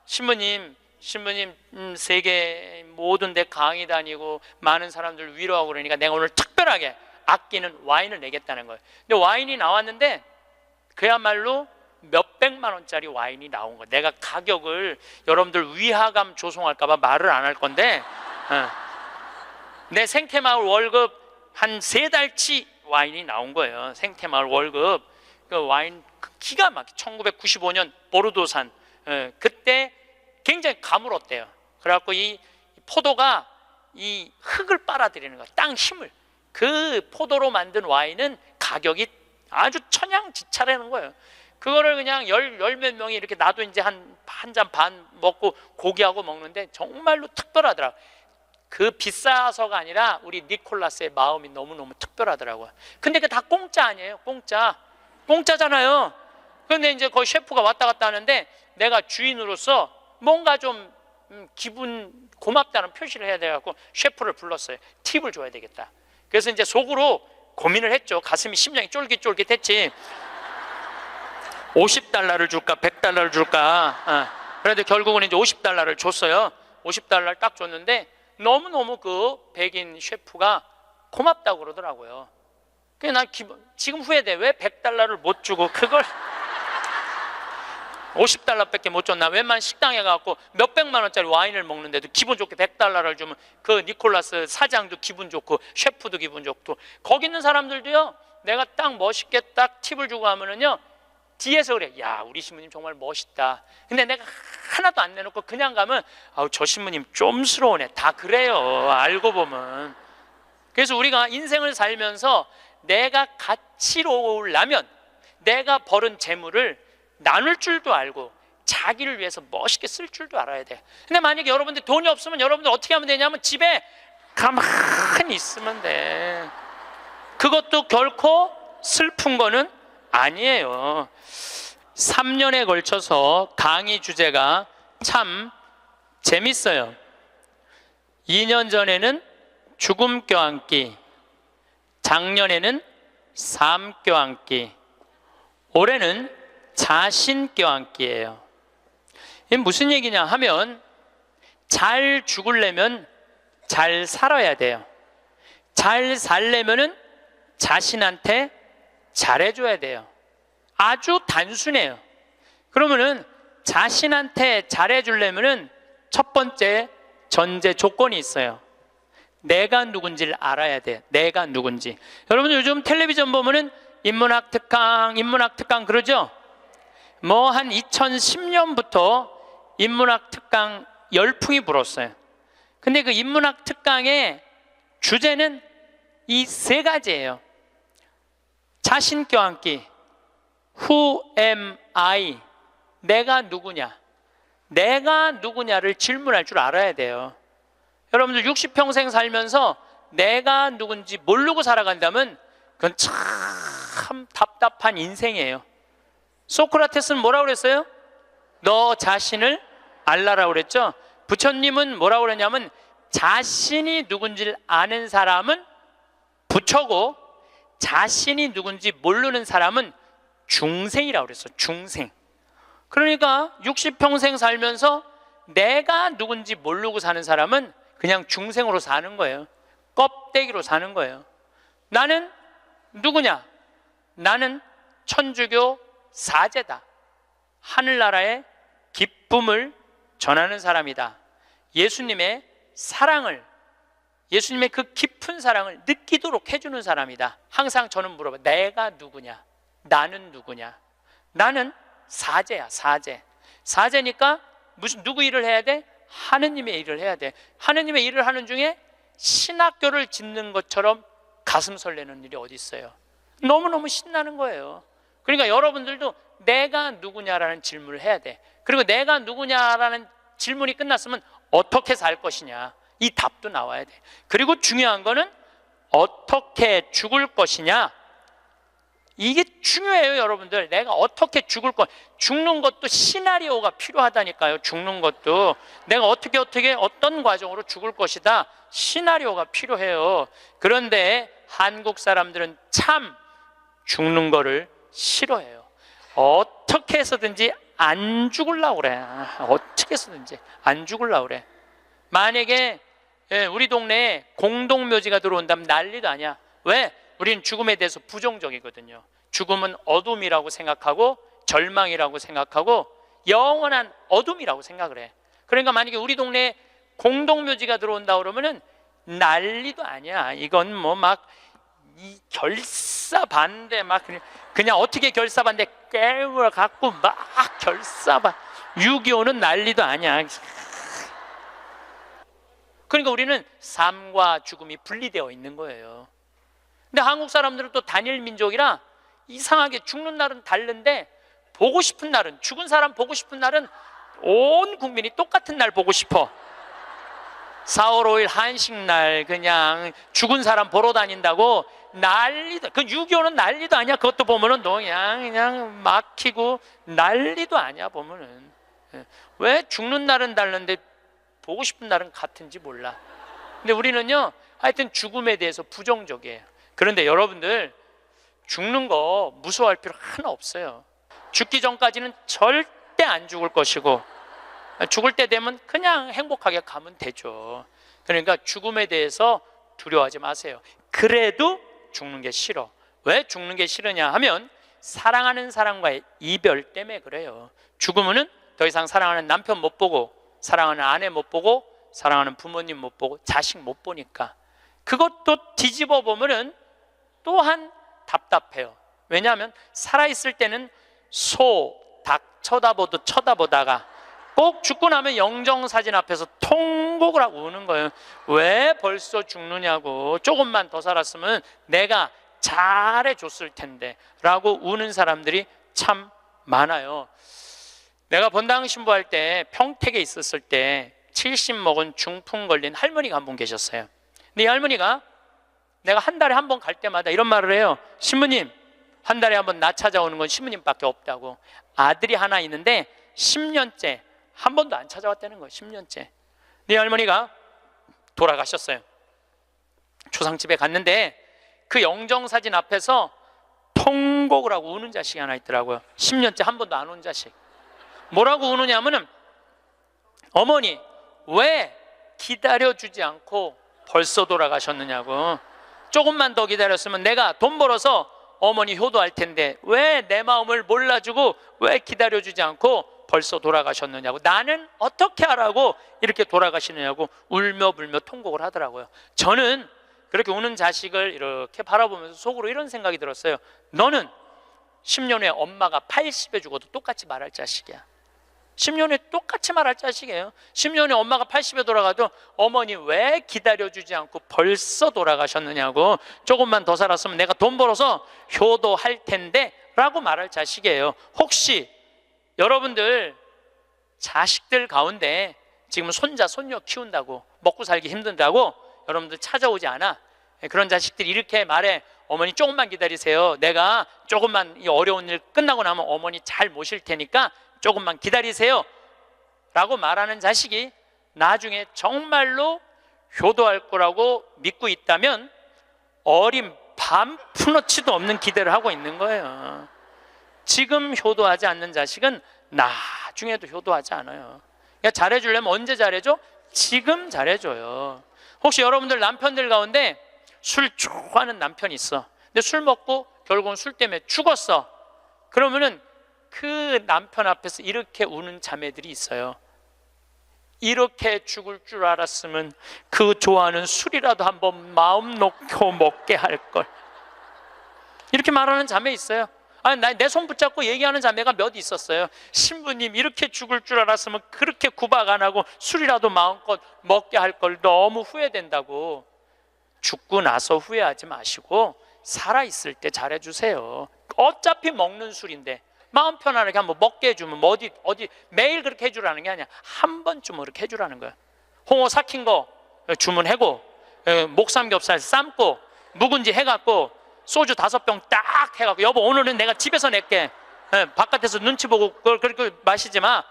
신부님 세계 모든 데 강의 다니고 많은 사람들 위로하고 그러니까 내가 오늘 특별하게 아끼는 와인을 내겠다는 거예요. 근데 와인이 나왔는데 그야말로 몇백만 원짜리 와인이 나온 거예요. 내가 가격을 여러분들 위화감 조성할까 봐 말을 안 할 건데 내 생태마을 월급 한 3달치 와인이 나온 거예요. 생태마을 월급. 그 와인 기가 막히게 1995년 보르도산. 그때 굉장히 가물었대요. 그래갖고 이 포도가 이 흙을 빨아들이는 거야. 땅 힘을. 그 포도로 만든 와인은 가격이 아주 천양지차라는 거예요. 그거를 그냥 몇 명이 이렇게 나도 이제 한 잔 반 먹고 고기하고 먹는데 정말로 특별하더라. 그 비싸서가 아니라 우리 니콜라스의 마음이 너무너무 특별하더라고요. 근데 그 다 공짜 아니에요. 공짜잖아요. 그런데 이제 거기 셰프가 왔다 갔다 하는데 내가 주인으로서 뭔가 좀 기분 고맙다는 표시를 해야 돼갖고 셰프를 불렀어요. 팁을 줘야 되겠다. 그래서 이제 속으로 고민을 했죠. 가슴이 심장이 쫄깃쫄깃했지. 50달러를 줄까 100달러를 줄까. 그런데 결국은 이제 50달러를 줬어요. 50달러를 딱 줬는데 너무너무 그 백인 셰프가 고맙다고 그러더라고요. 그래서 난 지금 후회돼. 왜 100달러를 못 주고 그걸 50달러밖에 못 줬나. 웬만한 식당에 가서 몇백만 원짜리 와인을 먹는데도 기분 좋게 100달러를 주면 그 니콜라스 사장도 기분 좋고 셰프도 기분 좋고 거기 있는 사람들도요. 내가 딱 멋있게 딱 팁을 주고 하면은요 뒤에서 그래. 야, 우리 신부님 정말 멋있다. 근데 내가 하나도 안 내놓고 그냥 가면 저 신부님 좀스러우네. 다 그래요. 알고 보면. 그래서 우리가 인생을 살면서 내가 가치로우려면 내가 벌은 재물을 나눌 줄도 알고 자기를 위해서 멋있게 쓸 줄도 알아야 돼. 근데 만약에 여러분들 돈이 없으면 여러분들 어떻게 하면 되냐면 집에 가만히 있으면 돼. 그것도 결코 슬픈 거는 아니에요. 3년에 걸쳐서 강의 주제가 참 재밌어요. 2년 전에는 죽음 껴안기, 작년에는 삶 껴안기, 올해는 자신 껴안기예요. 이게 무슨 얘기냐 하면 잘 죽으려면 잘 살아야 돼요. 잘 살려면은 자신한테 잘해줘야 돼요. 아주 단순해요. 그러면은 자신한테 잘해주려면은 첫 번째 전제 조건이 있어요. 내가 누군지를 알아야 돼. 내가 누군지. 여러분 요즘 텔레비전 보면은 인문학 특강 그러죠? 뭐 한 2010년부터 인문학 특강 열풍이 불었어요. 근데 그 인문학 특강의 주제는 이 세 가지예요. 자신 껴안기, Who am I? 내가 누구냐? 내가 누구냐를 질문할 줄 알아야 돼요. 여러분들 60평생 살면서 내가 누군지 모르고 살아간다면 그건 참 답답한 인생이에요. 소크라테스는 뭐라고 그랬어요? 너 자신을 알라라고 그랬죠? 부처님은 뭐라고 그랬냐면 자신이 누군지를 아는 사람은 부처고 자신이 누군지 모르는 사람은 중생이라고 그랬어요. 중생. 그러니까 60평생 살면서 내가 누군지 모르고 사는 사람은 그냥 중생으로 사는 거예요. 껍데기로 사는 거예요. 나는 누구냐? 나는 천주교 사제다. 하늘나라의 기쁨을 전하는 사람이다. 예수님의 사랑을, 예수님의 그 깊은 사랑을 느끼도록 해주는 사람이다. 항상 저는 물어봐. 내가 누구냐? 나는 누구냐? 나는 사제야, 사제. 사제니까 누구 일을 해야 돼? 하느님의 일을 해야 돼. 하느님의 일을 하는 중에 신학교를 짓는 것처럼 가슴 설레는 일이 어디 있어요? 너무너무 신나는 거예요. 그러니까 여러분들도 내가 누구냐라는 질문을 해야 돼. 그리고 내가 누구냐라는 질문이 끝났으면 어떻게 살 것이냐, 이 답도 나와야 돼. 그리고 중요한 거는 어떻게 죽을 것이냐, 이게 중요해요. 여러분들, 내가 어떻게 죽는 것도 시나리오가 필요하다니까요. 죽는 것도 내가 어떻게 어떤 과정으로 죽을 것이다, 시나리오가 필요해요. 그런데 한국 사람들은 참 죽는 거를 싫어해요. 어떻게 해서든지 안 죽으려고 그래. 어떻게 해서든지 안 죽으려고 그래. 만약에 우리 동네에 공동묘지가 들어온다면 난리도 아니야. 왜? 우리는 죽음에 대해서 부정적이거든요. 죽음은 어둠이라고 생각하고 절망이라고 생각하고 영원한 어둠이라고 생각을 해. 그러니까 만약에 우리 동네에 공동묘지가 들어온다 그러면은 난리도 아니야. 이건 뭐 막 이 결사반대, 막 그냥 어떻게 결사반대 깨물어 갖고 막 결사반. 6.25는 난리도 아니야. 그러니까 우리는 삶과 죽음이 분리되어 있는 거예요. 근데 한국 사람들은 또 단일 민족이라 이상하게 죽는 날은 다른데 보고 싶은 날은, 죽은 사람 보고 싶은 날은 온 국민이 똑같은 날 보고 싶어. 4월 5일 한식날 그냥 죽은 사람 보러 다닌다고 난리도. 그 6.25는 난리도 아니야. 그것도 보면은 그냥 막히고 난리도 아니야. 보면은 왜 죽는 날은 다른데 보고 싶은 날은 같은지 몰라. 근데 우리는요, 하여튼 죽음에 대해서 부정적이에요. 그런데 여러분들, 죽는 거 무서워할 필요 하나 없어요. 죽기 전까지는 절대 안 죽을 것이고 죽을 때 되면 그냥 행복하게 가면 되죠. 그러니까 죽음에 대해서 두려워하지 마세요. 그래도 죽는 게 싫어. 왜 죽는 게 싫으냐 하면 사랑하는 사람과의 이별 때문에 그래요. 죽으면은 더 이상 사랑하는 남편 못 보고, 사랑하는 아내 못 보고, 사랑하는 부모님 못 보고, 자식 못 보니까. 그것도 뒤집어 보면은 또한 답답해요. 왜냐하면 살아있을 때는 소, 닭 쳐다보다가 꼭 죽고 나면 영정사진 앞에서 통곡을 하고 우는 거예요. 왜 벌써 죽느냐고. 조금만 더 살았으면 내가 잘해줬을 텐데 라고 우는 사람들이 참 많아요. 내가 본당 신부할 때 평택에 있었을 때 70 먹은 중풍 걸린 할머니가 한 분 계셨어요. 근데 이 할머니가 내가 한 달에 한 번 갈 때마다 이런 말을 해요. 신부님, 한 달에 한 번 나 찾아오는 건 신부님밖에 없다고. 아들이 하나 있는데 10년째 한 번도 안 찾아왔다는 거예요. 10년째. 네 할머니가 돌아가셨어요. 초상집에 갔는데 그 영정사진 앞에서 통곡을 하고 우는 자식이 하나 있더라고요. 10년째 한 번도 안 온 자식. 뭐라고 우느냐면은, 어머니 왜 기다려주지 않고 벌써 돌아가셨느냐고. 조금만 더 기다렸으면 내가 돈 벌어서 어머니 효도할 텐데 왜 내 마음을 몰라주고 왜 기다려주지 않고 벌써 돌아가셨느냐고, 나는 어떻게 하라고 이렇게 돌아가시느냐고 울며 불며 통곡을 하더라고요. 저는 그렇게 우는 자식을 이렇게 바라보면서 속으로 이런 생각이 들었어요. 너는 10년 후에 엄마가 80에 죽어도 똑같이 말할 자식이야. 10년 후에 똑같이 말할 자식이에요. 10년 후에 엄마가 80에 돌아가도 어머니 왜 기다려주지 않고 벌써 돌아가셨느냐고, 조금만 더 살았으면 내가 돈 벌어서 효도할 텐데 라고 말할 자식이에요. 혹시 여러분들 자식들 가운데 지금 손자 손녀 키운다고 먹고 살기 힘든다고 여러분들 찾아오지 않아? 그런 자식들이 이렇게 말해. 어머니 조금만 기다리세요. 내가 조금만 이 어려운 일 끝나고 나면 어머니 잘 모실 테니까 조금만 기다리세요 라고 말하는 자식이 나중에 정말로 효도할 거라고 믿고 있다면 어린 밤 푸너치도 없는 기대를 하고 있는 거예요. 지금 효도하지 않는 자식은 나중에도 효도하지 않아요. 그러니까 잘해주려면 언제 잘해줘? 지금 잘해줘요. 혹시 여러분들 남편들 가운데 술 좋아하는 남편이 있어. 근데 술 먹고 결국은 술 때문에 죽었어. 그러면은 그 남편 앞에서 이렇게 우는 자매들이 있어요. 이렇게 죽을 줄 알았으면 그 좋아하는 술이라도 한번 마음 놓고 먹게 할 걸. 이렇게 말하는 자매 있어요. 아니, 내 손 붙잡고 얘기하는 자매가 몇 있었어요. 신부님, 이렇게 죽을 줄 알았으면 그렇게 구박 안 하고 술이라도 마음껏 먹게 할 걸 너무 후회된다고. 죽고 나서 후회하지 마시고 살아있을 때 잘해주세요. 어차피 먹는 술인데 마음 편안하게 한번 먹게 해주면 뭐 어디 매일 그렇게 해주라는 게 아니야. 한 번쯤 그렇게 해주라는 거야. 홍어 삭힌 거 주문하고, 목삼겹살 삶고, 묵은지 해갖고, 소주 5병 딱 해갖고, 여보 오늘은 내가 집에서 낼게. 바깥에서 눈치 보고 그걸 그렇게 마시지 마.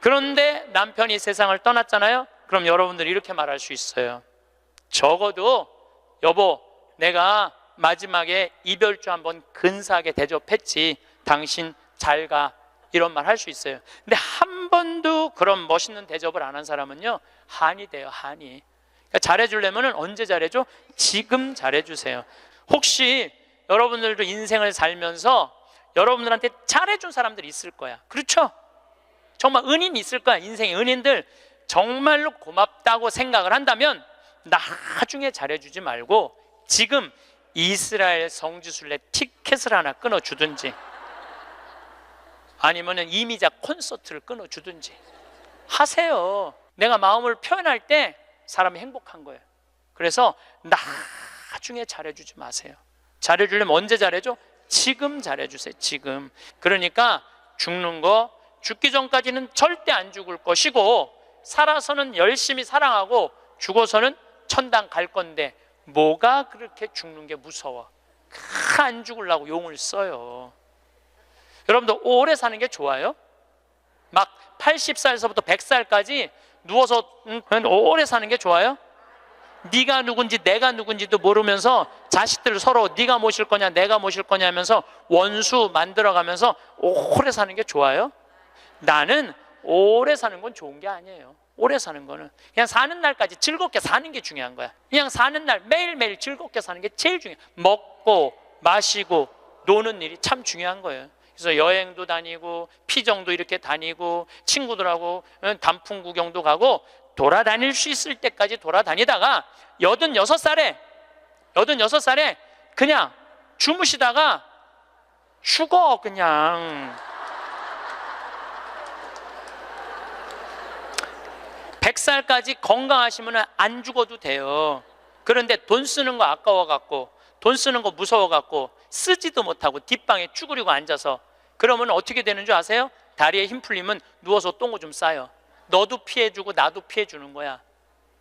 그런데 남편이 세상을 떠났잖아요. 그럼 여러분들이 이렇게 말할 수 있어요. 적어도 여보, 내가 마지막에 이별주 한번 근사하게 대접했지. 당신 잘 가. 이런 말 할 수 있어요. 근데 한 번도 그런 멋있는 대접을 안 한 사람은요, 한이 돼요. 한이. 그러니까 잘해주려면 언제 잘해줘? 지금 잘해주세요. 혹시 여러분들도 인생을 살면서 여러분들한테 잘해준 사람들이 있을 거야. 그렇죠? 정말 은인 있을 거야. 인생의 은인들. 정말로 고맙다고 생각을 한다면 나중에 잘해주지 말고 지금 이스라엘 성지순례 티켓을 하나 끊어주든지, 아니면 이미자 콘서트를 끊어주든지 하세요. 내가 마음을 표현할 때 사람이 행복한 거예요. 그래서 나중에 잘해주지 마세요. 잘해주려면 언제 잘해줘? 지금 잘해주세요. 지금. 그러니까 죽는 거, 죽기 전까지는 절대 안 죽을 것이고, 살아서는 열심히 사랑하고 죽어서는 천당 갈 건데 뭐가 그렇게 죽는 게 무서워? 안 죽으려고 용을 써요. 여러분들 오래 사는 게 좋아요? 막 80살에서부터 100살까지 누워서 오래 사는 게 좋아요? 네가 누군지 내가 누군지도 모르면서 자식들 서로 네가 모실 거냐 내가 모실 거냐 하면서 원수 만들어가면서 오래 사는 게 좋아요? 나는 오래 사는 건 좋은 게 아니에요. 오래 사는 거는 그냥 사는 날까지 즐겁게 사는 게 중요한 거야. 그냥 사는 날 매일매일 즐겁게 사는 게 제일 중요해. 먹고 마시고 노는 일이 참 중요한 거예요. 그래서 여행도 다니고 피정도 이렇게 다니고 친구들하고 단풍 구경도 가고 돌아다닐 수 있을 때까지 돌아다니다가 86살에 그냥 주무시다가 죽어. 그냥 100살까지 건강하시면 안 죽어도 돼요. 그런데 돈 쓰는 거 아까워갖고, 돈 쓰는 거 무서워갖고 쓰지도 못하고 뒷방에 쭈그리고 앉아서, 그러면 어떻게 되는 줄 아세요? 다리에 힘 풀리면 누워서 똥오줌 싸요. 너도 피해주고 나도 피해주는 거야.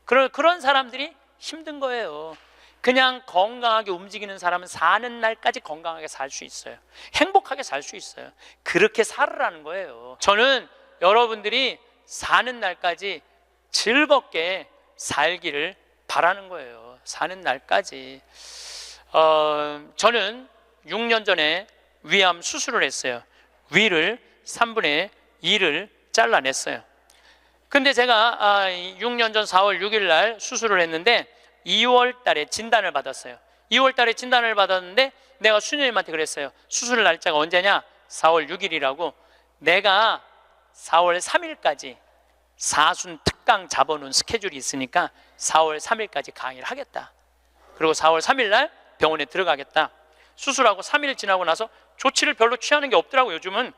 그런 사람들이 힘든 거예요. 그냥 건강하게 움직이는 사람은 사는 날까지 건강하게 살 수 있어요. 행복하게 살 수 있어요. 그렇게 살으라는 거예요. 저는 여러분들이 사는 날까지 즐겁게 살기를 바라는 거예요. 사는 날까지. 저는 6년 전에 위암 수술을 했어요. 위를 3분의 2를 잘라냈어요. 근데 제가 6년 전 4월 6일 날 수술을 했는데 2월 달에 진단을 받았어요. 2월 달에 진단을 받았는데 내가 수녀님한테 그랬어요. 수술 날짜가 언제냐? 4월 6일이라고. 내가 4월 3일까지 사순 특강 잡아놓은 스케줄이 있으니까 4월 3일까지 강의를 하겠다. 그리고 4월 3일 날 병원에 들어가겠다. 수술하고 3일 지나고 나서 조치를 별로 취하는 게 없더라고. 요즘은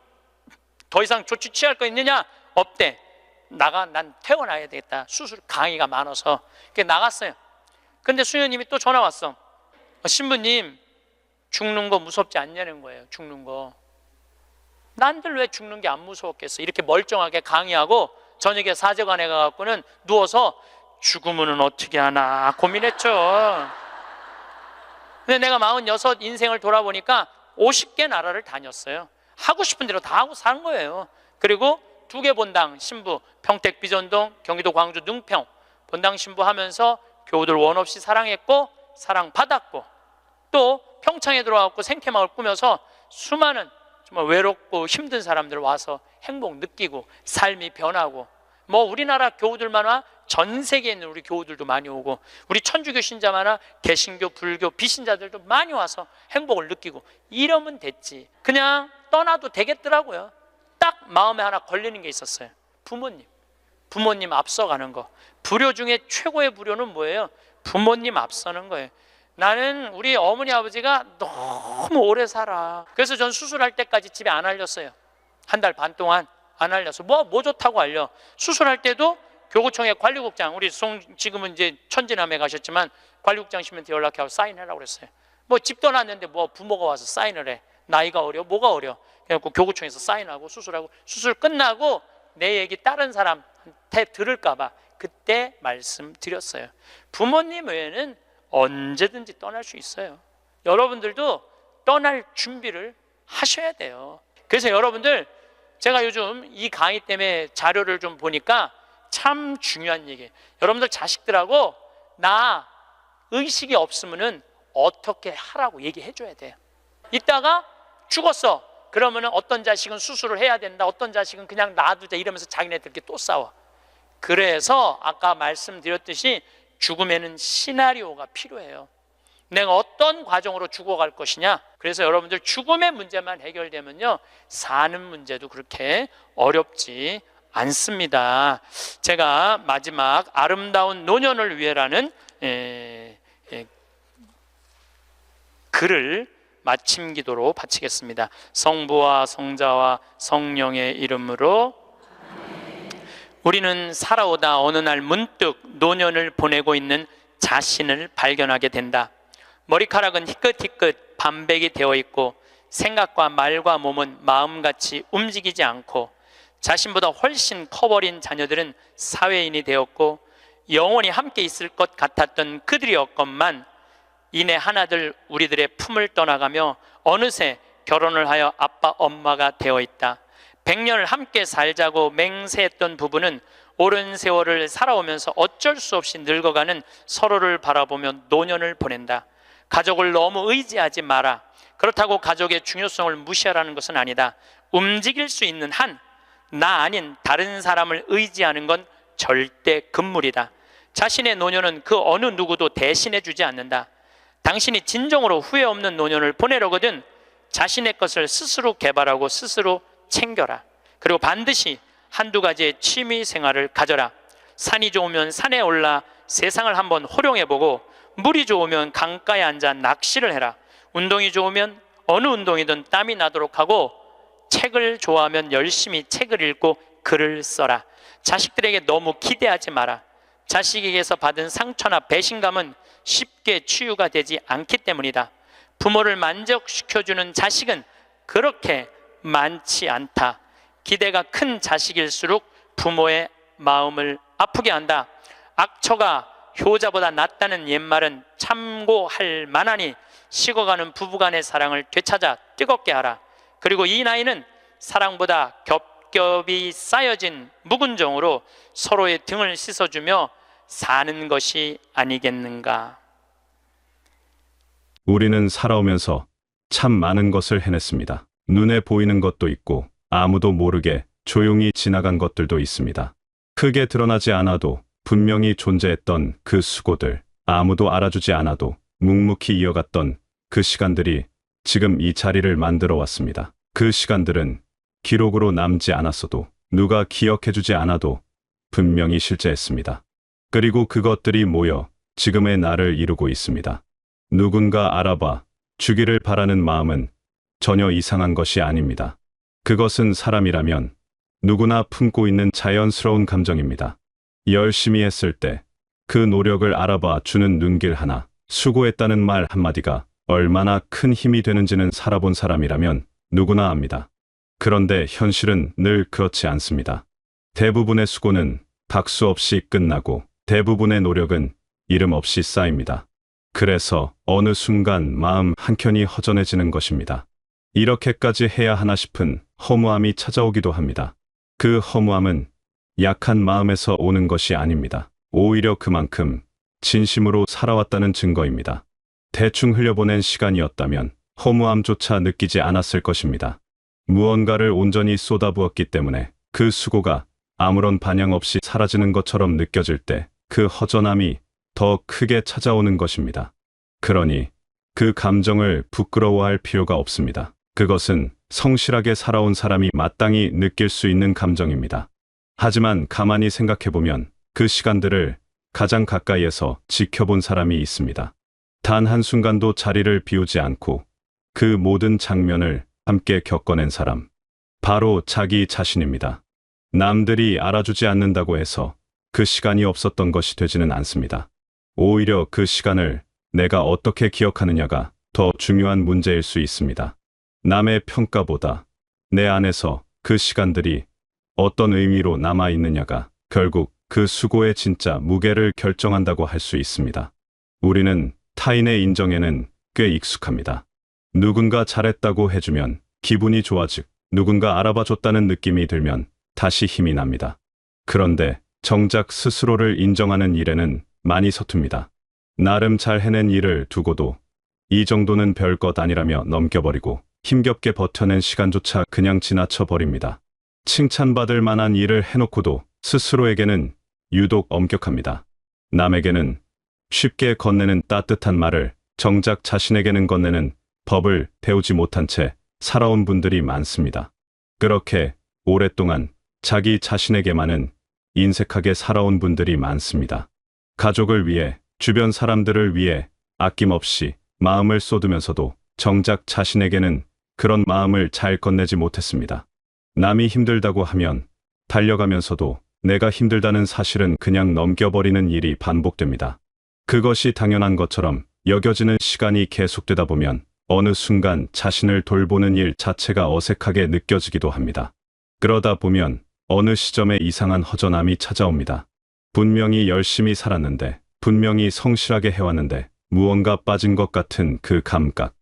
더 이상 조치 취할 거 있느냐? 없대. 난 퇴원해야 되겠다. 수술 강의가 많아서. 그래서 나갔어요. 근데 수녀님이 또 전화 왔어. 신부님, 죽는 거 무섭지 않냐는 거예요. 죽는 거. 난들 왜 죽는 게 안 무서웠겠어. 이렇게 멀쩡하게 강의하고 저녁에 사제관에 가갖고는 누워서 죽으면 어떻게 하나 고민했죠. 근데 내가 46 인생을 돌아보니까 50개 나라를 다녔어요. 하고 싶은 대로 다 하고 산 거예요. 그리고 2개 본당 신부, 평택 비전동, 경기도 광주 능평 본당 신부 하면서 교우들 원 없이 사랑했고 사랑받았고, 또 평창에 들어와서 생태마을 꾸며서 수많은 정말 외롭고 힘든 사람들 와서 행복 느끼고 삶이 변하고, 뭐 우리나라 교우들만 와 전 세계에 있는 우리 교우들도 많이 오고, 우리 천주교 신자만 개신교, 불교, 비신자들도 많이 와서 행복을 느끼고, 이러면 됐지. 그냥 떠나도 되겠더라고요. 딱 마음에 하나 걸리는 게 있었어요. 부모님 앞서가는 거. 불효 중에 최고의 불효는 뭐예요? 부모님 앞서는 거예요. 나는 우리 어머니 아버지가 너무 오래 살아. 그래서 전 수술할 때까지 집에 안 알렸어요. 1달 반 동안 안 알려서 뭐 좋다고 알려. 수술할 때도 교구청의 관리국장, 우리 지금은 이제 천지남에 가셨지만 관리국장님한테 연락하고 사인하라고 그랬어요. 뭐 집 떠났는데 뭐 부모가 와서 사인을 해. 나이가 어려? 뭐가 어려? 그래갖고 교구청에서 사인하고 수술하고, 수술 끝나고 내 얘기 다른 사람한테 들을까 봐 그때 말씀드렸어요. 부모님 외에는 언제든지 떠날 수 있어요. 여러분들도 떠날 준비를 하셔야 돼요. 그래서 여러분들, 제가 요즘 이 강의 때문에 자료를 좀 보니까 참 중요한 얘기예요. 여러분들 자식들하고 나 의식이 없으면은 어떻게 하라고 얘기해 줘야 돼요. 이따가 죽었어. 그러면은 어떤 자식은 수술을 해야 된다, 어떤 자식은 그냥 놔두자, 이러면서 자기네들끼리 또 싸워. 그래서 아까 말씀드렸듯이 죽음에는 시나리오가 필요해요. 내가 어떤 과정으로 죽어갈 것이냐. 그래서 여러분들 죽음의 문제만 해결되면요, 사는 문제도 그렇게 어렵지 않습니다. 제가 마지막 아름다운 노년을 위해라는 글을 마침 기도로 바치겠습니다. 성부와 성자와 성령의 이름으로. 우리는 살아오다 어느 날 문득 노년을 보내고 있는 자신을 발견하게 된다. 머리카락은 희끗희끗 반백이 되어 있고 생각과 말과 몸은 마음같이 움직이지 않고, 자신보다 훨씬 커버린 자녀들은 사회인이 되었고, 영원히 함께 있을 것 같았던 그들이 없건만 이내 하나둘 우리들의 품을 떠나가며 어느새 결혼을 하여 아빠 엄마가 되어 있다. 100년을 함께 살자고 맹세했던 부부는 오랜 세월을 살아오면서 어쩔 수 없이 늙어가는 서로를 바라보며 노년을 보낸다. 가족을 너무 의지하지 마라. 그렇다고 가족의 중요성을 무시하라는 것은 아니다. 움직일 수 있는 한 나 아닌 다른 사람을 의지하는 건 절대 금물이다. 자신의 노년은 그 어느 누구도 대신해 주지 않는다. 당신이 진정으로 후회 없는 노년을 보내려거든 자신의 것을 스스로 개발하고 스스로 챙겨라. 그리고 반드시 한두 가지의 취미 생활을 가져라. 산이 좋으면 산에 올라 세상을 한번 호령해보고, 물이 좋으면 강가에 앉아 낚시를 해라. 운동이 좋으면 어느 운동이든 땀이 나도록 하고, 책을 좋아하면 열심히 책을 읽고 글을 써라. 자식들에게 너무 기대하지 마라. 자식에게서 받은 상처나 배신감은 쉽게 치유가 되지 않기 때문이다. 부모를 만족시켜주는 자식은 그렇게 많지 않다. 기대가 큰 자식일수록 부모의 마음을 아프게 한다. 악처가 효자보다 낫다는 옛말은 참고할 만하니 식어가는 부부간의 사랑을 되찾아 뜨겁게 하라. 그리고 이 나이는 사랑보다 겹겹이 쌓여진 묵은 정으로 서로의 등을 씻어주며 사는 것이 아니겠는가. 우리는 살아오면서 참 많은 것을 해냈습니다. 눈에 보이는 것도 있고 아무도 모르게 조용히 지나간 것들도 있습니다. 크게 드러나지 않아도 분명히 존재했던 그 수고들, 아무도 알아주지 않아도 묵묵히 이어갔던 그 시간들이 지금 이 자리를 만들어 왔습니다. 그 시간들은 기록으로 남지 않았어도 누가 기억해주지 않아도 분명히 실제했습니다. 그리고 그것들이 모여 지금의 나를 이루고 있습니다. 누군가 알아봐 주기를 바라는 마음은 전혀 이상한 것이 아닙니다. 그것은 사람이라면 누구나 품고 있는 자연스러운 감정입니다. 열심히 했을 때 그 노력을 알아봐 주는 눈길 하나, 수고했다는 말 한마디가 얼마나 큰 힘이 되는지는 살아본 사람이라면 누구나 압니다. 그런데 현실은 늘 그렇지 않습니다. 대부분의 수고는 박수 없이 끝나고 대부분의 노력은 이름 없이 쌓입니다. 그래서 어느 순간 마음 한켠이 허전해지는 것입니다. 이렇게까지 해야 하나 싶은 허무함이 찾아오기도 합니다. 그 허무함은 약한 마음에서 오는 것이 아닙니다. 오히려 그만큼 진심으로 살아왔다는 증거입니다. 대충 흘려보낸 시간이었다면 허무함조차 느끼지 않았을 것입니다. 무언가를 온전히 쏟아부었기 때문에 그 수고가 아무런 반향 없이 사라지는 것처럼 느껴질 때 그 허전함이 더 크게 찾아오는 것입니다. 그러니 그 감정을 부끄러워할 필요가 없습니다. 그것은 성실하게 살아온 사람이 마땅히 느낄 수 있는 감정입니다. 하지만 가만히 생각해보면 그 시간들을 가장 가까이에서 지켜본 사람이 있습니다. 단 한순간도 자리를 비우지 않고 그 모든 장면을 함께 겪어낸 사람. 바로 자기 자신입니다. 남들이 알아주지 않는다고 해서 그 시간이 없었던 것이 되지는 않습니다. 오히려 그 시간을 내가 어떻게 기억하느냐가 더 중요한 문제일 수 있습니다. 남의 평가보다 내 안에서 그 시간들이 어떤 의미로 남아있느냐가 결국 그 수고의 진짜 무게를 결정한다고 할 수 있습니다. 우리는 타인의 인정에는 꽤 익숙합니다. 누군가 잘했다고 해주면 기분이 좋아지고 누군가 알아봐줬다는 느낌이 들면 다시 힘이 납니다. 그런데 정작 스스로를 인정하는 일에는 많이 서툽니다. 나름 잘 해낸 일을 두고도 이 정도는 별것 아니라며 넘겨버리고 힘겹게 버텨낸 시간조차 그냥 지나쳐버립니다. 칭찬받을 만한 일을 해놓고도 스스로에게는 유독 엄격합니다. 남에게는 쉽게 건네는 따뜻한 말을 정작 자신에게는 건네는 법을 배우지 못한 채 살아온 분들이 많습니다. 그렇게 오랫동안 자기 자신에게만은 인색하게 살아온 분들이 많습니다. 가족을 위해, 주변 사람들을 위해 아낌없이 마음을 쏟으면서도 정작 자신에게는 그런 마음을 잘 건네지 못했습니다. 남이 힘들다고 하면 달려가면서도 내가 힘들다는 사실은 그냥 넘겨버리는 일이 반복됩니다. 그것이 당연한 것처럼 여겨지는 시간이 계속되다 보면 어느 순간 자신을 돌보는 일 자체가 어색하게 느껴지기도 합니다. 그러다 보면 어느 시점에 이상한 허전함이 찾아옵니다. 분명히 열심히 살았는데, 분명히 성실하게 해왔는데 무언가 빠진 것 같은 그 감각.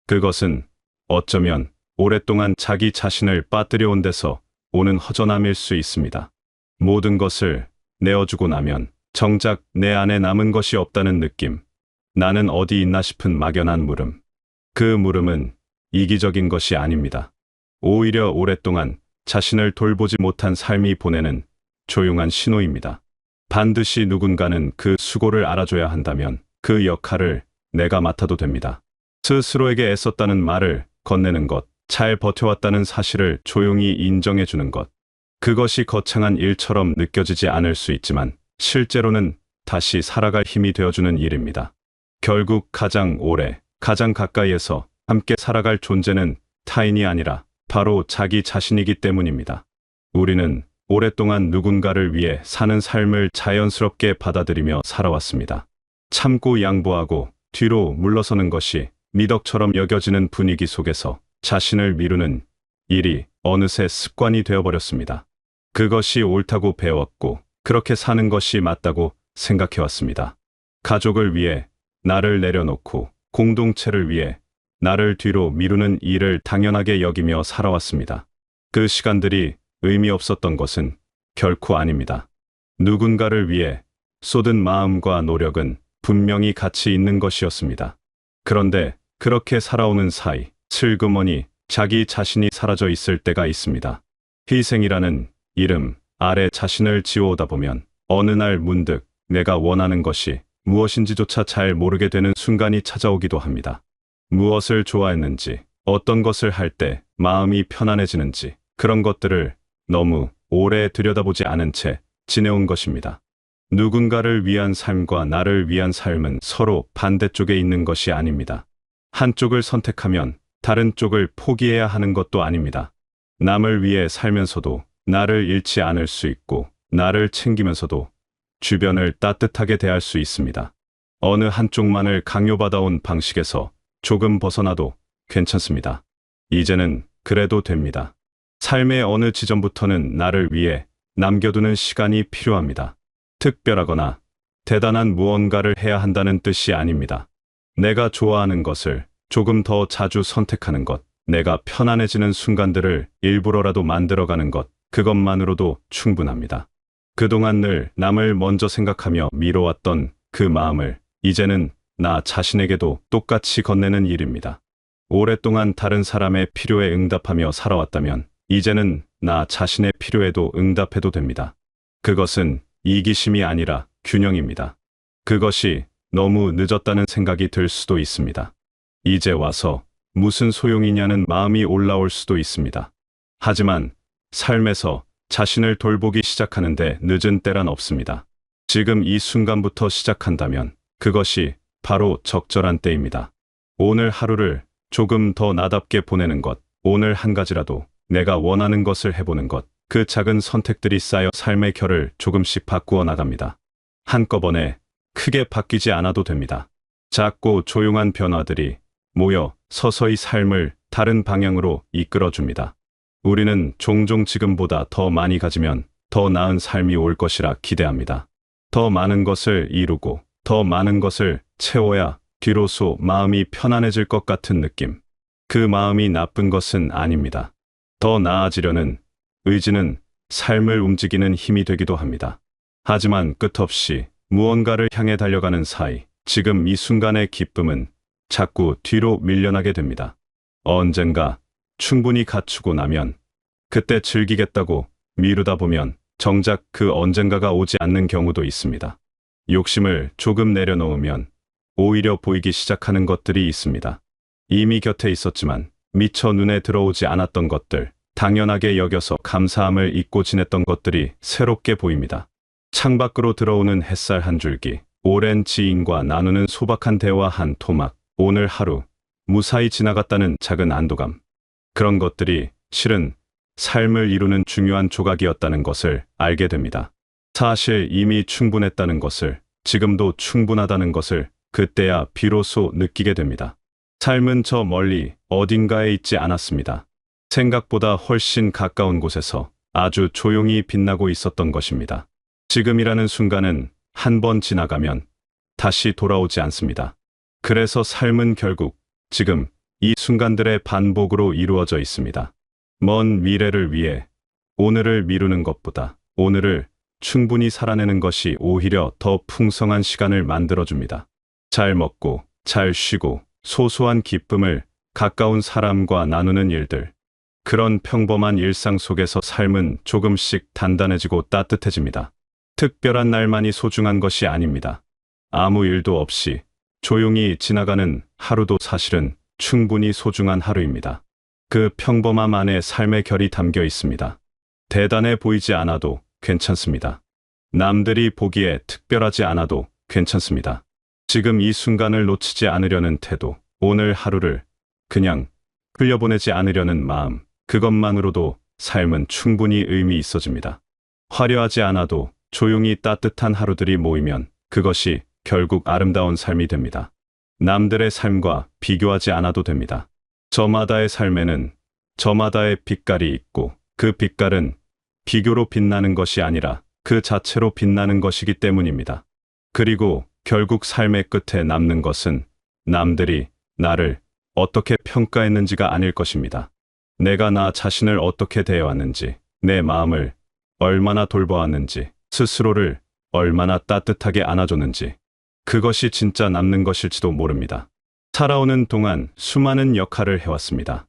그것은 어쩌면 오랫동안 자기 자신을 빠뜨려온 데서 오는 허전함일 수 있습니다. 모든 것을 내어주고 나면 정작 내 안에 남은 것이 없다는 느낌. 나는 어디 있나 싶은 막연한 물음. 그 물음은 이기적인 것이 아닙니다. 오히려 오랫동안 자신을 돌보지 못한 삶이 보내는 조용한 신호입니다. 반드시 누군가는 그 수고를 알아줘야 한다면 그 역할을 내가 맡아도 됩니다. 스스로에게 애썼다는 말을 건네는 것, 잘 버텨왔다는 사실을 조용히 인정해주는 것. 그것이 거창한 일처럼 느껴지지 않을 수 있지만 실제로는 다시 살아갈 힘이 되어주는 일입니다. 결국 가장 오래, 가장 가까이에서 함께 살아갈 존재는 타인이 아니라 바로 자기 자신이기 때문입니다. 우리는 오랫동안 누군가를 위해 사는 삶을 자연스럽게 받아들이며 살아왔습니다. 참고 양보하고 뒤로 물러서는 것이 미덕처럼 여겨지는 분위기 속에서 자신을 미루는 일이 어느새 습관이 되어버렸습니다. 그것이 옳다고 배웠고 그렇게 사는 것이 맞다고 생각해왔습니다. 가족을 위해 나를 내려놓고 공동체를 위해 나를 뒤로 미루는 일을 당연하게 여기며 살아왔습니다. 그 시간들이 의미 없었던 것은 결코 아닙니다. 누군가를 위해 쏟은 마음과 노력은 분명히 가치 있는 것이었습니다. 그런데 그렇게 살아오는 사이 슬그머니 자기 자신이 사라져 있을 때가 있습니다. 희생이라는 이름 아래 자신을 지워오다 보면 어느 날 문득 내가 원하는 것이 무엇인지조차 잘 모르게 되는 순간이 찾아오기도 합니다. 무엇을 좋아했는지, 어떤 것을 할 때 마음이 편안해지는지 그런 것들을 너무 오래 들여다보지 않은 채 지내온 것입니다. 누군가를 위한 삶과 나를 위한 삶은 서로 반대쪽에 있는 것이 아닙니다. 한쪽을 선택하면 다른 쪽을 포기해야 하는 것도 아닙니다. 남을 위해 살면서도 나를 잃지 않을 수 있고, 나를 챙기면서도 주변을 따뜻하게 대할 수 있습니다. 어느 한쪽만을 강요받아온 방식에서 조금 벗어나도 괜찮습니다. 이제는 그래도 됩니다. 삶의 어느 지점부터는 나를 위해 남겨두는 시간이 필요합니다. 특별하거나 대단한 무언가를 해야 한다는 뜻이 아닙니다. 내가 좋아하는 것을 조금 더 자주 선택하는 것, 내가 편안해지는 순간들을 일부러라도 만들어가는 것, 그것만으로도 충분합니다. 그동안 늘 남을 먼저 생각하며 미뤄왔던 그 마음을 이제는 나 자신에게도 똑같이 건네는 일입니다. 오랫동안 다른 사람의 필요에 응답하며 살아왔다면 이제는 나 자신의 필요에도 응답해도 됩니다. 그것은 이기심이 아니라 균형입니다. 그것이 너무 늦었다는 생각이 들 수도 있습니다. 이제 와서 무슨 소용이냐는 마음이 올라올 수도 있습니다. 하지만 삶에서 자신을 돌보기 시작하는데 늦은 때란 없습니다. 지금 이 순간부터 시작한다면 그것이 바로 적절한 때입니다. 오늘 하루를 조금 더 나답게 보내는 것, 오늘 한 가지라도 내가 원하는 것을 해보는 것, 그 작은 선택들이 쌓여 삶의 결을 조금씩 바꾸어 나갑니다. 한꺼번에 크게 바뀌지 않아도 됩니다. 작고 조용한 변화들이 모여 서서히 삶을 다른 방향으로 이끌어줍니다. 우리는 종종 지금보다 더 많이 가지면 더 나은 삶이 올 것이라 기대합니다. 더 많은 것을 이루고 더 많은 것을 채워야 비로소 마음이 편안해질 것 같은 느낌. 그 마음이 나쁜 것은 아닙니다. 더 나아지려는 의지는 삶을 움직이는 힘이 되기도 합니다. 하지만 끝없이 무언가를 향해 달려가는 사이, 지금 이 순간의 기쁨은 자꾸 뒤로 밀려나게 됩니다. 언젠가 충분히 갖추고 나면, 그때 즐기겠다고 미루다 보면 정작 그 언젠가가 오지 않는 경우도 있습니다. 욕심을 조금 내려놓으면 오히려 보이기 시작하는 것들이 있습니다. 이미 곁에 있었지만 미처 눈에 들어오지 않았던 것들, 당연하게 여겨서 감사함을 잊고 지냈던 것들이 새롭게 보입니다. 창밖으로 들어오는 햇살 한 줄기, 오랜 지인과 나누는 소박한 대화 한 토막, 오늘 하루 무사히 지나갔다는 작은 안도감. 그런 것들이 실은 삶을 이루는 중요한 조각이었다는 것을 알게 됩니다. 사실 이미 충분했다는 것을, 지금도 충분하다는 것을 그때야 비로소 느끼게 됩니다. 삶은 저 멀리 어딘가에 있지 않았습니다. 생각보다 훨씬 가까운 곳에서 아주 조용히 빛나고 있었던 것입니다. 지금이라는 순간은 한 번 지나가면 다시 돌아오지 않습니다. 그래서 삶은 결국 지금 이 순간들의 반복으로 이루어져 있습니다. 먼 미래를 위해 오늘을 미루는 것보다 오늘을 충분히 살아내는 것이 오히려 더 풍성한 시간을 만들어줍니다. 잘 먹고, 잘 쉬고, 소소한 기쁨을 가까운 사람과 나누는 일들. 그런 평범한 일상 속에서 삶은 조금씩 단단해지고 따뜻해집니다. 특별한 날만이 소중한 것이 아닙니다. 아무 일도 없이 조용히 지나가는 하루도 사실은 충분히 소중한 하루입니다. 그 평범함 안에 삶의 결이 담겨 있습니다. 대단해 보이지 않아도 괜찮습니다. 남들이 보기에 특별하지 않아도 괜찮습니다. 지금 이 순간을 놓치지 않으려는 태도, 오늘 하루를 그냥 흘려보내지 않으려는 마음, 그것만으로도 삶은 충분히 의미 있어집니다. 화려하지 않아도 조용히 따뜻한 하루들이 모이면 그것이 결국 아름다운 삶이 됩니다. 남들의 삶과 비교하지 않아도 됩니다. 저마다의 삶에는 저마다의 빛깔이 있고, 그 빛깔은 비교로 빛나는 것이 아니라 그 자체로 빛나는 것이기 때문입니다. 그리고 결국 삶의 끝에 남는 것은 남들이 나를 어떻게 평가했는지가 아닐 것입니다. 내가 나 자신을 어떻게 대해왔는지, 내 마음을 얼마나 돌보았는지, 스스로를 얼마나 따뜻하게 안아줬는지, 그것이 진짜 남는 것일지도 모릅니다. 살아오는 동안 수많은 역할을 해왔습니다.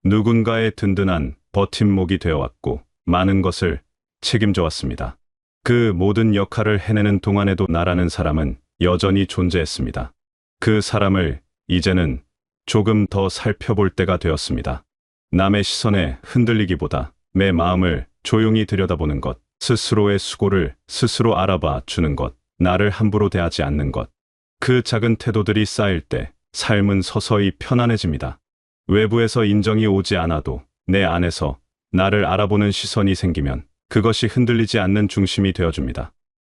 누군가의 든든한 버팀목이 되어왔고 많은 것을 책임져 왔습니다. 그 모든 역할을 해내는 동안에도 나라는 사람은 여전히 존재했습니다. 그 사람을 이제는 조금 더 살펴볼 때가 되었습니다. 남의 시선에 흔들리기보다 내 마음을 조용히 들여다보는 것, 스스로의 수고를 스스로 알아봐 주는 것, 나를 함부로 대하지 않는 것. 그 작은 태도들이 쌓일 때 삶은 서서히 편안해집니다. 외부에서 인정이 오지 않아도 내 안에서 나를 알아보는 시선이 생기면 그것이 흔들리지 않는 중심이 되어줍니다.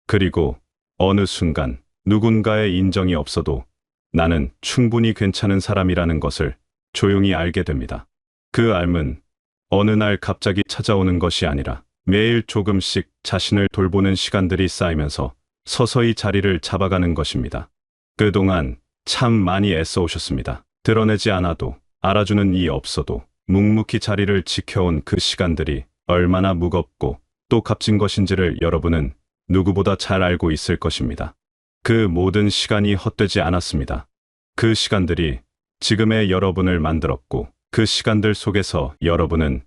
그리고 어느 순간 누군가의 인정이 없어도 나는 충분히 괜찮은 사람이라는 것을 조용히 알게 됩니다. 그 알은 어느 날 갑자기 찾아오는 것이 아니라 매일 조금씩 자신을 돌보는 시간들이 쌓이면서 서서히 자리를 잡아가는 것입니다. 그동안 참 많이 애써 오셨습니다. 드러내지 않아도 알아주는 이 없어도 묵묵히 자리를 지켜온 그 시간들이 얼마나 무겁고 또 값진 것인지를 여러분은 누구보다 잘 알고 있을 것입니다. 그 모든 시간이 헛되지 않았습니다. 그 시간들이 지금의 여러분을 만들었고 그 시간들 속에서 여러분은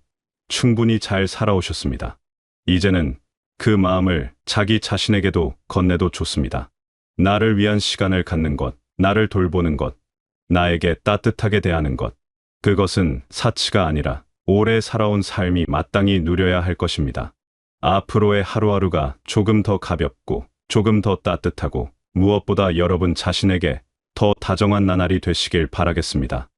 충분히 잘 살아오셨습니다. 이제는 그 마음을 자기 자신에게도 건네도 좋습니다. 나를 위한 시간을 갖는 것, 나를 돌보는 것, 나에게 따뜻하게 대하는 것. 그것은 사치가 아니라 오래 살아온 삶이 마땅히 누려야 할 것입니다. 앞으로의 하루하루가 조금 더 가볍고 조금 더 따뜻하고 무엇보다 여러분 자신에게 더 다정한 나날이 되시길 바라겠습니다.